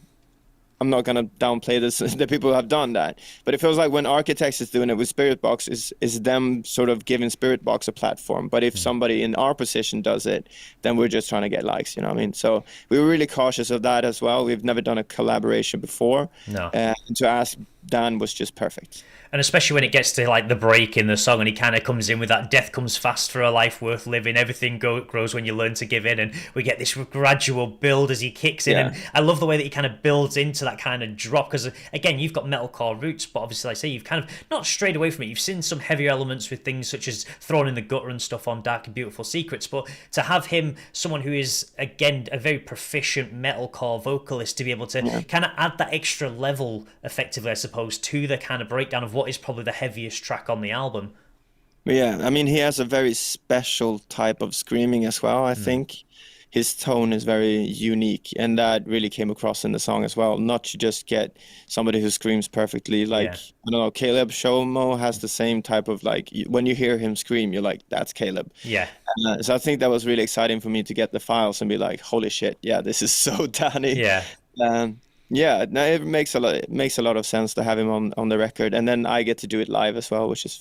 I'm not going to downplay this, the people who have done that. But it feels like when Architects is doing it with Spirit Box, is them sort of giving Spirit Box a platform. But if somebody in our position does it, then we're just trying to get likes, you know what I mean? So we were really cautious of that as well. We've never done a collaboration before. No. And to ask Dan was just perfect. And especially when it gets to like the break in the song and he kind of comes in with that death comes fast for a life worth living, everything grows when you learn to give in, and we get this gradual build as he kicks in. And I love the way that he kind of builds into that kind of drop, because again, you've got metalcore roots, but obviously like I say, you've kind of not strayed away from it. You've seen some heavier elements with things such as Thrown in the Gutter and stuff on Dark and Beautiful Secrets, but to have him, someone who is again a very proficient metalcore vocalist, to be able to kind of add that extra level effectively, I suppose, to the kind of breakdown of what is probably the heaviest track on the album. Yeah, I mean, he has a very special type of screaming as well. I think his tone is very unique, and that really came across in the song as well. Not to just get somebody who screams perfectly, like, I don't know, Caleb Shomo has the same type of, like, when you hear him scream, you're like, that's Caleb. Yeah. So I think that was really exciting for me to get the files and be like, holy shit, yeah, this is so Dani. Yeah. Yeah, no, it makes a lot of sense to have him on the record, and then I get to do it live as well, which is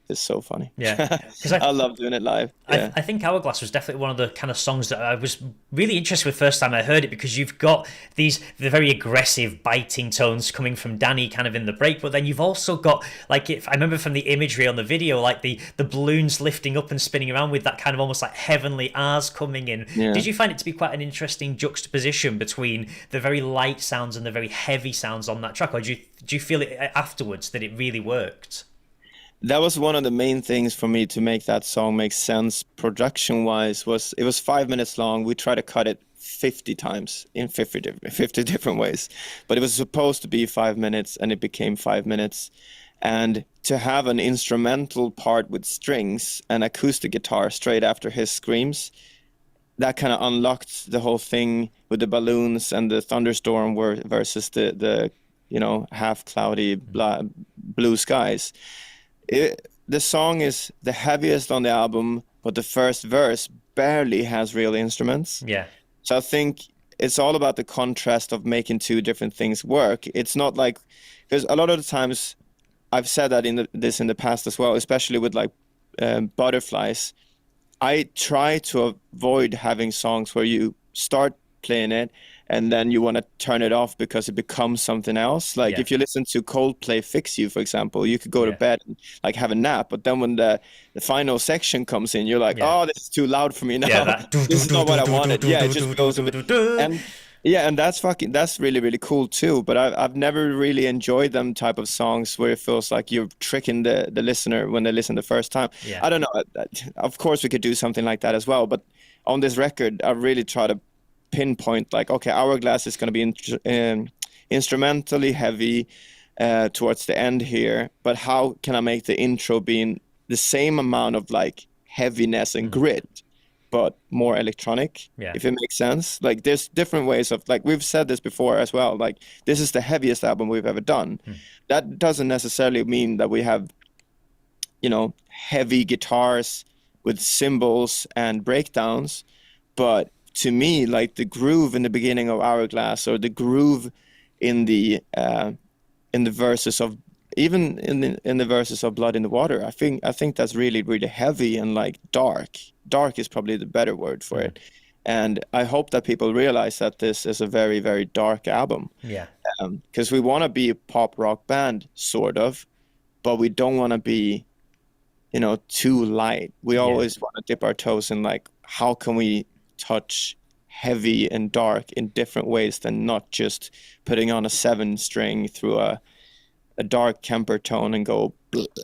it's so funny. Yeah, because I love doing it live. Yeah. I think Hourglass was definitely one of the kind of songs that I was really interested with first time I heard it, because you've got the very aggressive, biting tones coming from Dani kind of in the break, but then you've also got, like, if I remember from the imagery on the video, like the balloons lifting up and spinning around with that kind of almost like heavenly R's coming in. Yeah. Did you find it to be quite an interesting juxtaposition between the very light sounds and the very heavy sounds on that track, or do you feel it afterwards that it really worked? That was one of the main things for me to make that song make sense production-wise. It was 5 minutes long. We tried to cut it 50 times in 50 different ways. But it was supposed to be 5 minutes, and it became 5 minutes. And to have an instrumental part with strings and acoustic guitar straight after his screams, that kind of unlocked the whole thing with the balloons and the thunderstorm versus the half cloudy blue skies. The song is the heaviest on the album, but the first verse barely has real instruments. Yeah. So I think it's all about the contrast of making two different things work. It's not like, because a lot of the times I've said that in the past as well, especially with like Butterflies. I try to avoid having songs where you start playing it and then you want to turn it off because it becomes something else. Like if you listen to Coldplay Fix You, for example, you could go to bed and like have a nap, but then when the final section comes in, you're like, oh, this is too loud for me now. This is not what I wanted. Yeah, it just goes a bit. And that's really, really cool too. But I've never really enjoyed them type of songs where it feels like you're tricking the listener when they listen the first time. Yeah. I don't know. Of course, we could do something like that as well. But on this record, I really try to pinpoint like, okay, Hourglass is going to be instrumentally heavy towards the end here. But how can I make the intro being the same amount of like heaviness and grit, but more electronic, if it makes sense? Like there's different ways of, like we've said this before as well, like this is the heaviest album we've ever done. That doesn't necessarily mean that we have, heavy guitars with cymbals and breakdowns. But to me, like the groove in the beginning of Hourglass, or the groove in the verses of, even in the verses of Blood in the Water, I think that's really, really heavy and like dark. Dark is probably the better word for it. And I hope that people realize that this is a very, very dark album. Yeah. Because we want to be a pop rock band, sort of, but we don't want to be, too light. We always want to dip our toes in like, how can we touch heavy and dark in different ways than not just putting on a 7-string through a dark Kemper tone and go,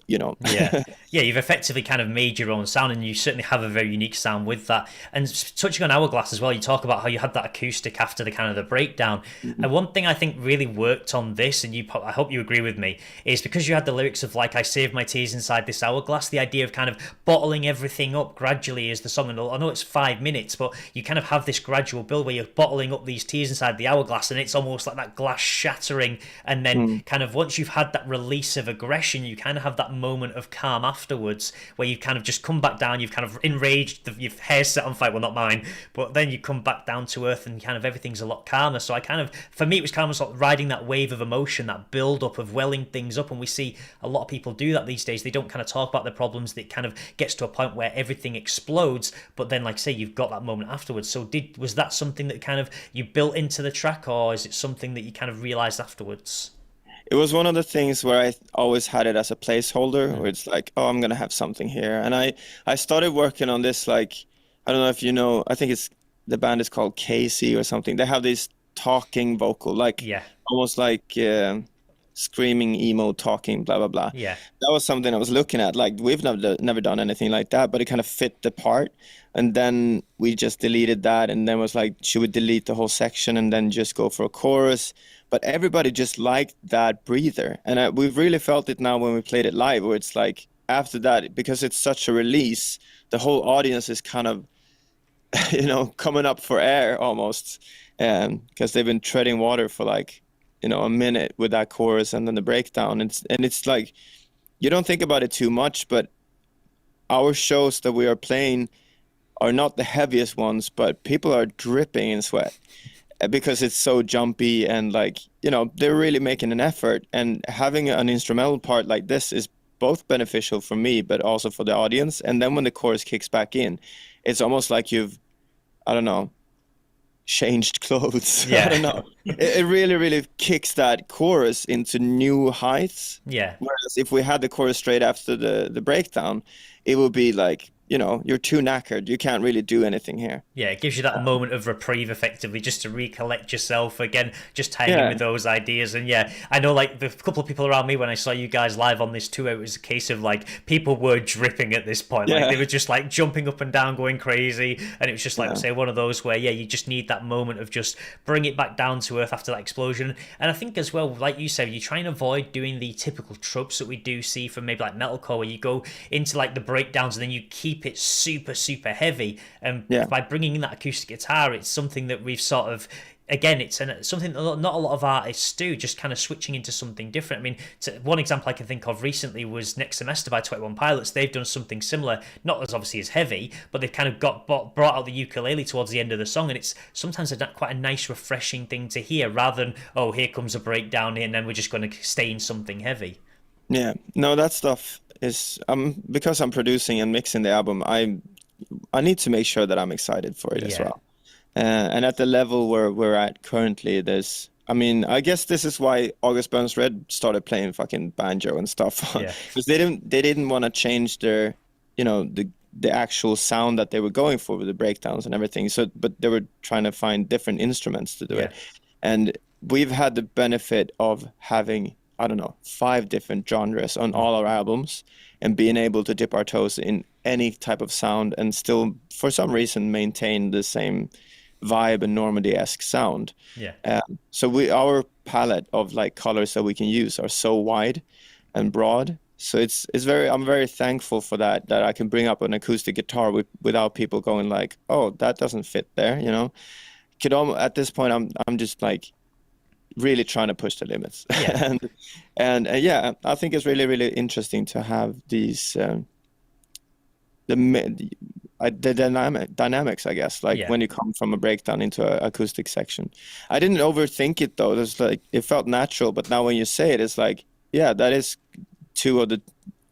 you've effectively kind of made your own sound, and you certainly have a very unique sound with that. And touching on Hourglass as well, you talk about how you had that acoustic after the kind of the breakdown. And one thing I think really worked on this, and I hope you agree with me, is because you had the lyrics of like, I saved my tears inside this hourglass, the idea of kind of bottling everything up gradually as the song, and I know it's 5 minutes, but you kind of have this gradual build where you're bottling up these tears inside the hourglass, and it's almost like that glass shattering, and then kind of once you've had that release of aggression, you kind of have that moment of calm afterwards where you kind of just come back down, you've kind of enraged, your hair's set on fire, well not mine, but then you come back down to earth and kind of everything's a lot calmer. So for me it was kind of like riding that wave of emotion, that build up of welling things up, and we see a lot of people do that these days. They don't kind of talk about the problems, that kind of gets to a point where everything explodes, but then like say you've got that moment afterwards. So was that something that kind of you built into the track, or is it something that you kind of realized afterwards? It was one of the things where I always had it as a placeholder, where it's like, oh, I'm going to have something here. And I started working on this, like, I don't know if you know, I think the band is called Casey or something. They have this talking vocal, like almost like screaming emo talking, blah, blah, blah. Yeah. That was something I was looking at. Like, we've never done anything like that, but it kind of fit the part. And then we just deleted that, and then was like, should we delete the whole section and then just go for a chorus? But everybody just liked that breather. And we've really felt it now when we played it live, where it's like, after that, because it's such a release, the whole audience is kind of, coming up for air almost. Because they've been treading water for like, a minute with that chorus and then the breakdown. And it's like, you don't think about it too much, but our shows that we are playing are not the heaviest ones, but people are dripping in sweat because it's so jumpy, and like, they're really making an effort. And having an instrumental part like this is both beneficial for me, but also for the audience. And then when the chorus kicks back in, it's almost like you've, I don't know, changed clothes. I don't know. It really, really kicks that chorus into new heights. Yeah. Whereas if we had the chorus straight after the breakdown, it would be like, you know, you're too knackered. You can't really do anything here. Yeah, it gives you that moment of reprieve, effectively, just to recollect yourself again, just tying in Yeah. with those ideas. And yeah, I know, like, the couple of people around me when I saw you guys live on this tour, it was a case of like people were dripping at this point. Like Yeah. they were just like jumping up and down, going crazy, and it was just like Yeah. say one of those where you just need that moment of just bring it back down to earth after that explosion. And I think as well, like you said, you try and avoid doing the typical tropes that we do see from maybe like metalcore, where you go into like the breakdowns and then you keep it super heavy. And Yeah. by bringing in that acoustic guitar, it's something that we've sort of, again, it's something that not a lot of artists do, just kind of switching into something different. I mean, one example I can think of recently was Next Semester by 21 Pilots. They've done something similar, not as obviously as heavy, but they've kind of brought out the ukulele towards the end of the song, and it's sometimes quite a nice, refreshing thing to hear, rather than, oh, here comes a breakdown and then we're just going to stay in something heavy. Yeah. No, that stuff is because I'm producing and mixing the album, I need to make sure that I'm excited for it as Yeah. well. And at the level where we're at currently, I mean, I guess this is why August Burns Red started playing fucking banjo and stuff, Yeah. because they didn't want to change their, you know, the actual sound that they were going for with the breakdowns and everything. So, but they were trying to find different instruments to do it. And we've had the benefit of having, I don't know, 5 different genres on all our albums, and being able to dip our toes in any type of sound and still, for some reason, maintain the same vibe and Normandy-esque sound. Yeah. So our palette of like colors that we can use are so wide and broad. So I'm very thankful for that I can bring up an acoustic guitar without people going like, oh, that doesn't fit there, you know. At this point, I'm just like really trying to push the limits. Yeah. and yeah, I think it's really interesting to have these the dynamics, I guess, like when you come from a breakdown into an acoustic section. I didn't overthink it though. It's like it felt natural, but now when you say it, it's like, yeah, that is 2 of the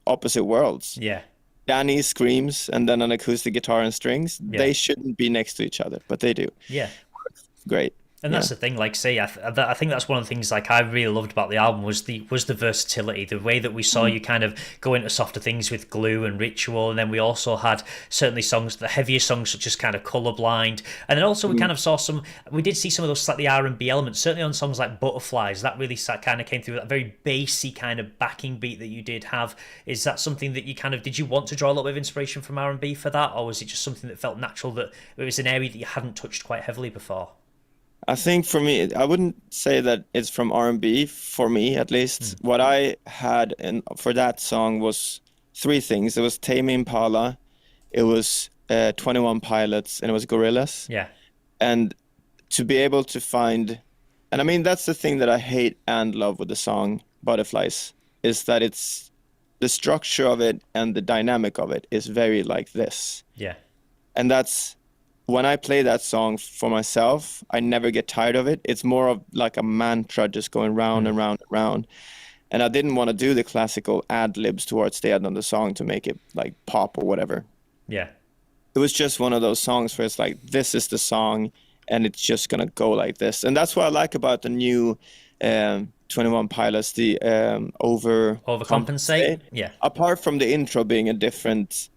opposite worlds. Yeah. Dani screams and then an acoustic guitar and strings. Yeah. They shouldn't be next to each other, but they do. Yeah. Great. And that's the thing, like, say, I think that's one of the things, like, I really loved about the album was the versatility, the way that we saw you kind of go into softer things with Glue and Ritual, and then we also had certainly songs, the heavier songs such as kind of Colorblind, and then also we kind of saw we did see some of those slightly R&B elements, certainly on songs like Butterflies, that really kind of came through, that very bassy kind of backing beat that you did have. Is that something that you kind of, did you want to draw a little bit of inspiration from R&B for that, or was it just something that felt natural, that it was an area that you hadn't touched quite heavily before? I think for me, I wouldn't say that it's from R&B, for me at least. What I had for that song was 3 things. It was Tame Impala, it was 21 Pilots, and it was Gorillaz. Yeah. And to be able to find, and I mean, that's the thing that I hate and love with the song Butterflies, is that it's the structure of it and the dynamic of it is very like this. Yeah. And that's, when I play that song for myself, I never get tired of it. It's more of like a mantra just going round and round and round. And I didn't want to do the classical ad-libs towards the end of the song to make it like pop or whatever. Yeah. It was just one of those songs where it's like, this is the song and it's just going to go like this. And that's what I like about the new 21 Pilots, the Overcompensate. Yeah. Apart from the intro being a different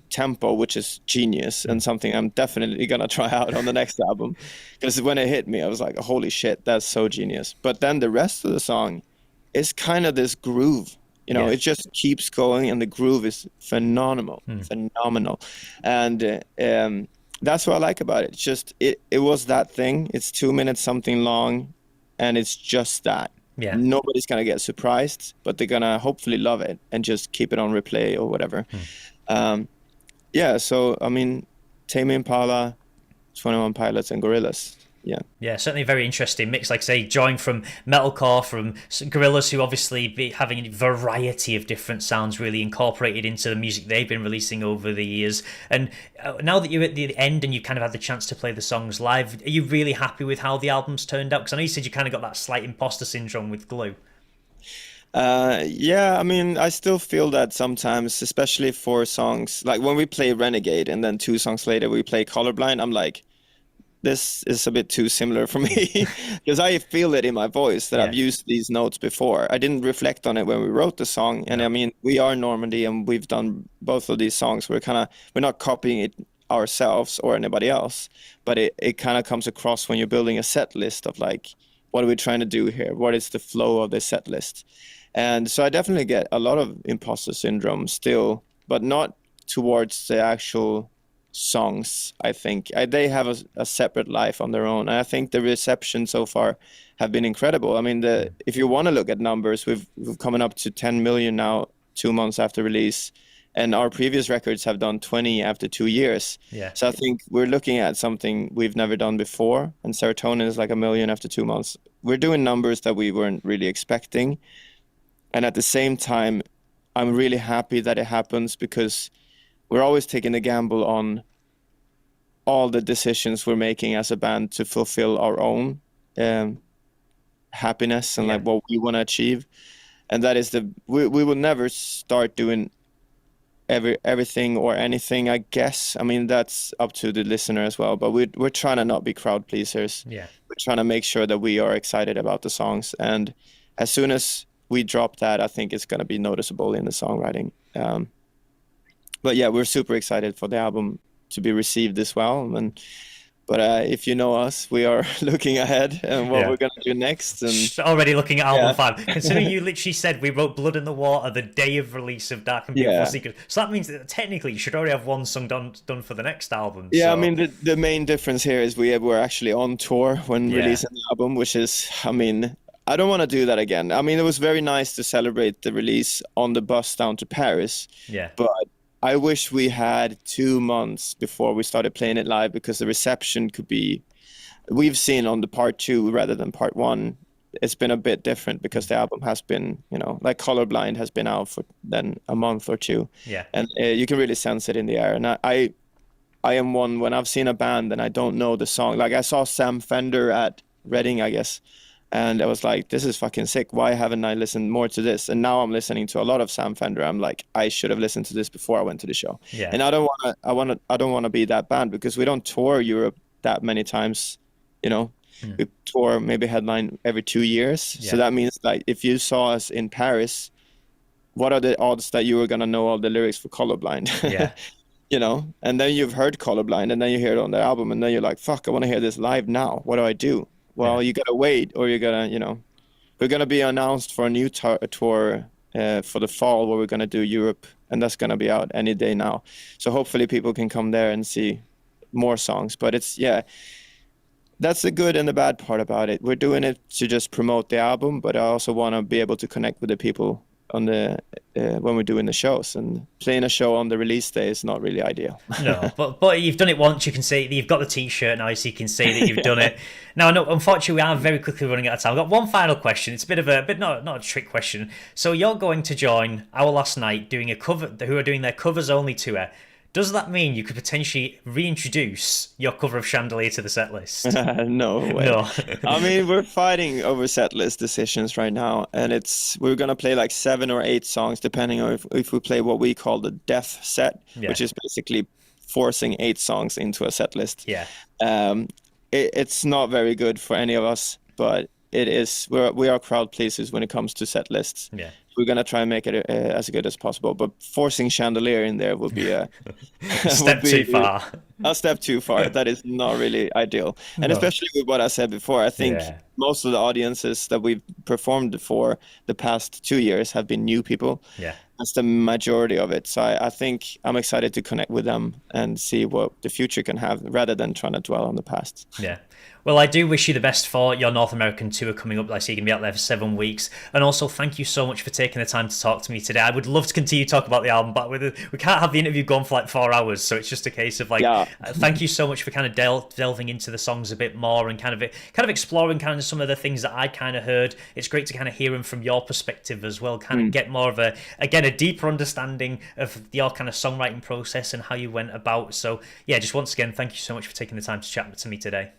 tempo, which is genius and something I'm definitely gonna try out on the next album, because when it hit me I was like, holy shit, that's so genius. But then the rest of the song is kind of this groove, you know. It just keeps going and the groove is phenomenal. And that's what I like about it. It's just it was that thing. It's 2 minutes something long and it's just that. Yeah. Nobody's gonna get surprised, but they're gonna hopefully love it and just keep it on replay or whatever. Yeah, so I mean, Tame Impala, 21 Pilots, and Gorillaz. Yeah, certainly a very interesting mix. Like I say, drawing from metalcore, from Gorillaz, who obviously be having a variety of different sounds really incorporated into the music they've been releasing over the years. And now that you're at the end and you've kind of had the chance to play the songs live, are you really happy with how the album's turned out? Because I know you said you kind of got that slight imposter syndrome with Glue. Yeah, I mean, I still feel that sometimes, especially for songs like when we play Renegade and then 2 songs later we play Colorblind. I'm like, this is a bit too similar for me because I feel it in my voice that I've used these notes before. I didn't reflect on it when we wrote the song. And I mean, we are Normandy and we've done both of these songs. We're not copying it ourselves or anybody else, but it kind of comes across when you're building a set list of like, what are we trying to do here? What is the flow of the set list? And so I definitely get a lot of imposter syndrome still, but not towards the actual songs. I think they have a separate life on their own. And I think the reception so far have been incredible. I mean, if you want to look at numbers, we've coming up to 10 million now, 2 months after release. And our previous records have done 20 after 2 years. Yeah. So I think we're looking at something we've never done before. And Serotonin is like 1 million after 2 months. We're doing numbers that we weren't really expecting. And at the same time, I'm really happy that it happens because we're always taking a gamble on all the decisions we're making as a band to fulfill our own happiness and like what we want to achieve. And that is we will never start doing everything or anything, I guess. I mean, that's up to the listener as well, but we're trying to not be crowd pleasers. We're trying to make sure that we are excited about the songs, and as soon as we drop that, I think it's going to be noticeable in the songwriting. But yeah, we're super excited for the album to be received as well. But if you know us, we are looking ahead and what we're going to do next. And already looking at album 5. Considering you literally said we wrote Blood in the Water the day of release of Dark and Beautiful Secret. So that means that technically you should already have one song done for the next album. Yeah, so. I mean, the main difference here is we're actually on tour when releasing the album, which is, I mean, I don't want to do that again. I mean, it was very nice to celebrate the release on the bus down to Paris. Yeah. But I wish we had 2 months before we started playing it live, because the reception could be, we've seen on the part 2 rather than part 1, it's been a bit different because the album has been, you know, like Colorblind has been out for then a month or 2. Yeah. And you can really sense it in the air. And I am one, when I've seen a band and I don't know the song, like I saw Sam Fender at Reading, I guess. And I was like, this is fucking sick. Why haven't I listened more to this? And now I'm listening to a lot of Sam Fender. I'm like, I should have listened to this before I went to the show. Yeah. And I don't want to be that band, because we don't tour Europe that many times. You know, we tour maybe headline every 2 years. Yeah. So that means like if you saw us in Paris, what are the odds that you were gonna know all the lyrics for Colorblind? Yeah. You know, and then you've heard Colorblind, and then you hear it on the album, and then you're like, fuck, I want to hear this live now. What do I do? Well, you gotta wait, or you're gonna, you know, we're gonna be announced for a new tour for the fall, where we're gonna do Europe, and that's gonna be out any day now. So hopefully people can come there and see more songs. But it's, that's the good and the bad part about it. We're doing it to just promote the album, but I also want to be able to connect with the people on the when we're doing the shows, and playing a show on the release day is not really ideal. No, but you've done it once. You can say you've got the T-shirt now, so you can say that you've done it. Now, no, unfortunately, we are very quickly running out of time. I've got one final question. It's a bit of not a trick question. So you're going to join Our Last Night doing a cover, who are doing their covers only tour. Does that mean you could potentially reintroduce your cover of Chandelier to the set list? No way. No. I mean, we're fighting over set list decisions right now, and we're going to play like 7 or 8 songs, depending on if we play what we call the death set, which is basically forcing 8 songs into a set list. Yeah. It's not very good for any of us, but it is. We are crowd pleasers when it comes to set lists. Yeah. We're going to try and make it as good as possible, but forcing Chandelier in there will be a step too far. A step too far. That is not really ideal. And especially with what I said before, I think most of the audiences that we've performed for the past 2 years have been new people. Yeah. That's the majority of it. So I think I'm excited to connect with them and see what the future can have, rather than trying to dwell on the past. Yeah. Well, I do wish you the best for your North American tour coming up. Like I say, you're going to be out there for 7 weeks. And also, thank you so much for taking the time to talk to me today. I would love to continue to talk about the album, but we can't have the interview gone for like 4 hours. So it's just a case of like, thank you so much for kind of delving into the songs a bit more, and kind of exploring kind of some of the things that I kind of heard. It's great to kind of hear them from your perspective as well, kind of get more of a deeper understanding of your kind of songwriting process and how you went about. So yeah, just once again, thank you so much for taking the time to chat to me today.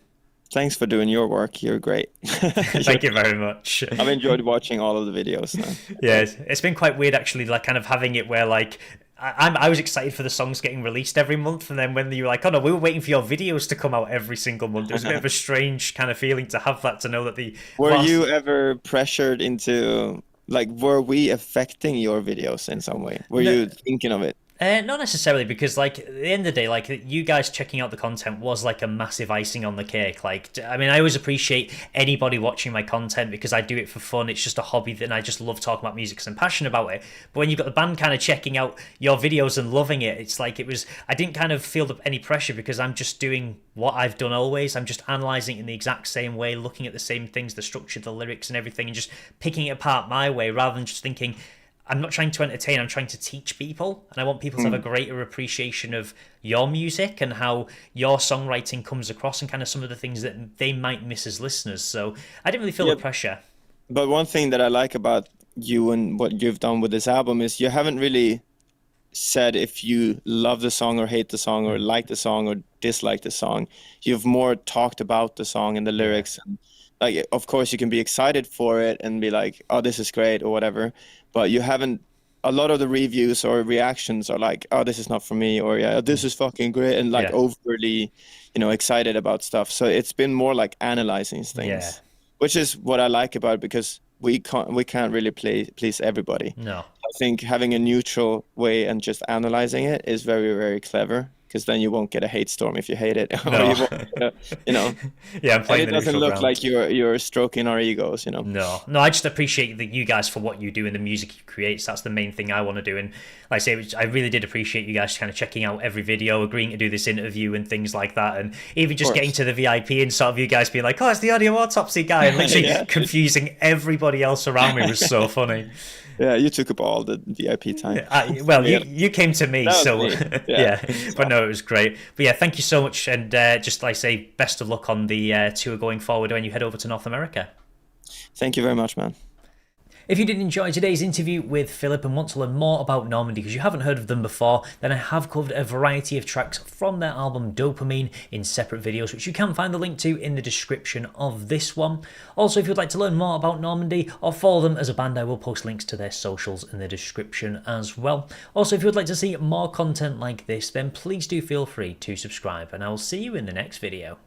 Thanks for doing your work. You're great. Thank you very much. I've enjoyed watching all of the videos now. Yeah, it's been quite weird actually, like kind of having it where like I was excited for the songs getting released every month, and then when you were like, oh no, we were waiting for your videos to come out every single month. It was a bit of a strange kind of feeling to have that, to know that the... Were you ever pressured into, like, were we affecting your videos in some way? Were you thinking of it? Not necessarily, because like at the end of the day, like you guys checking out the content was like a massive icing on the cake. Like, I mean, I always appreciate anybody watching my content because I do it for fun. It's just a hobby and I just love talking about music because I'm passionate about it. But when you've got the band kind of checking out your videos and loving it, it's like I didn't kind of feel any pressure because I'm just doing what I've done always. I'm just analysing it in the exact same way, looking at the same things, the structure, the lyrics and everything, and just picking it apart my way rather than just thinking, I'm not trying to entertain, I'm trying to teach people, and I want people to have a greater appreciation of your music and how your songwriting comes across and kind of some of the things that they might miss as listeners. So I didn't really feel the pressure. But one thing that I like about you and what you've done with this album is you haven't really said if you love the song or hate the song or like the song or dislike the song. You've more talked about the song and the lyrics. And like, of course, you can be excited for it and be like, oh, this is great or whatever. But you haven't, a lot of the reviews or reactions are like, oh, this is not for me, or yeah, this is fucking great, and like overly, excited about stuff. So it's been more like analyzing things, which is what I like about it, because we can't really please everybody. No. I think having a neutral way and just analyzing it is very, very clever. Because then you won't get a hate storm if you hate it. No. Or you won't, Yeah, I'm playing and it doesn't look like you're stroking our egos, No, I just appreciate you guys for what you do and the music you create. So that's the main thing I want to do. And like I say, I really did appreciate you guys kind of checking out every video, agreeing to do this interview and things like that. And even just getting to the VIP and sort of you guys being like, oh, it's the Audio Autopsy guy. And literally confusing everybody else around me was so funny. Yeah, you took up all the VIP time. You came to me, so me. But no, it was great. But yeah, thank you so much, and just like I say, best of luck on the tour going forward when you head over to North America. Thank you very much, man. If you did enjoy today's interview with Philip and want to learn more about Normandie because you haven't heard of them before, then I have covered a variety of tracks from their album Dopamine in separate videos, which you can find the link to in the description of this one. Also, if you'd like to learn more about Normandie or follow them as a band, I will post links to their socials in the description as well. Also, if you would like to see more content like this, then please do feel free to subscribe, and I will see you in the next video.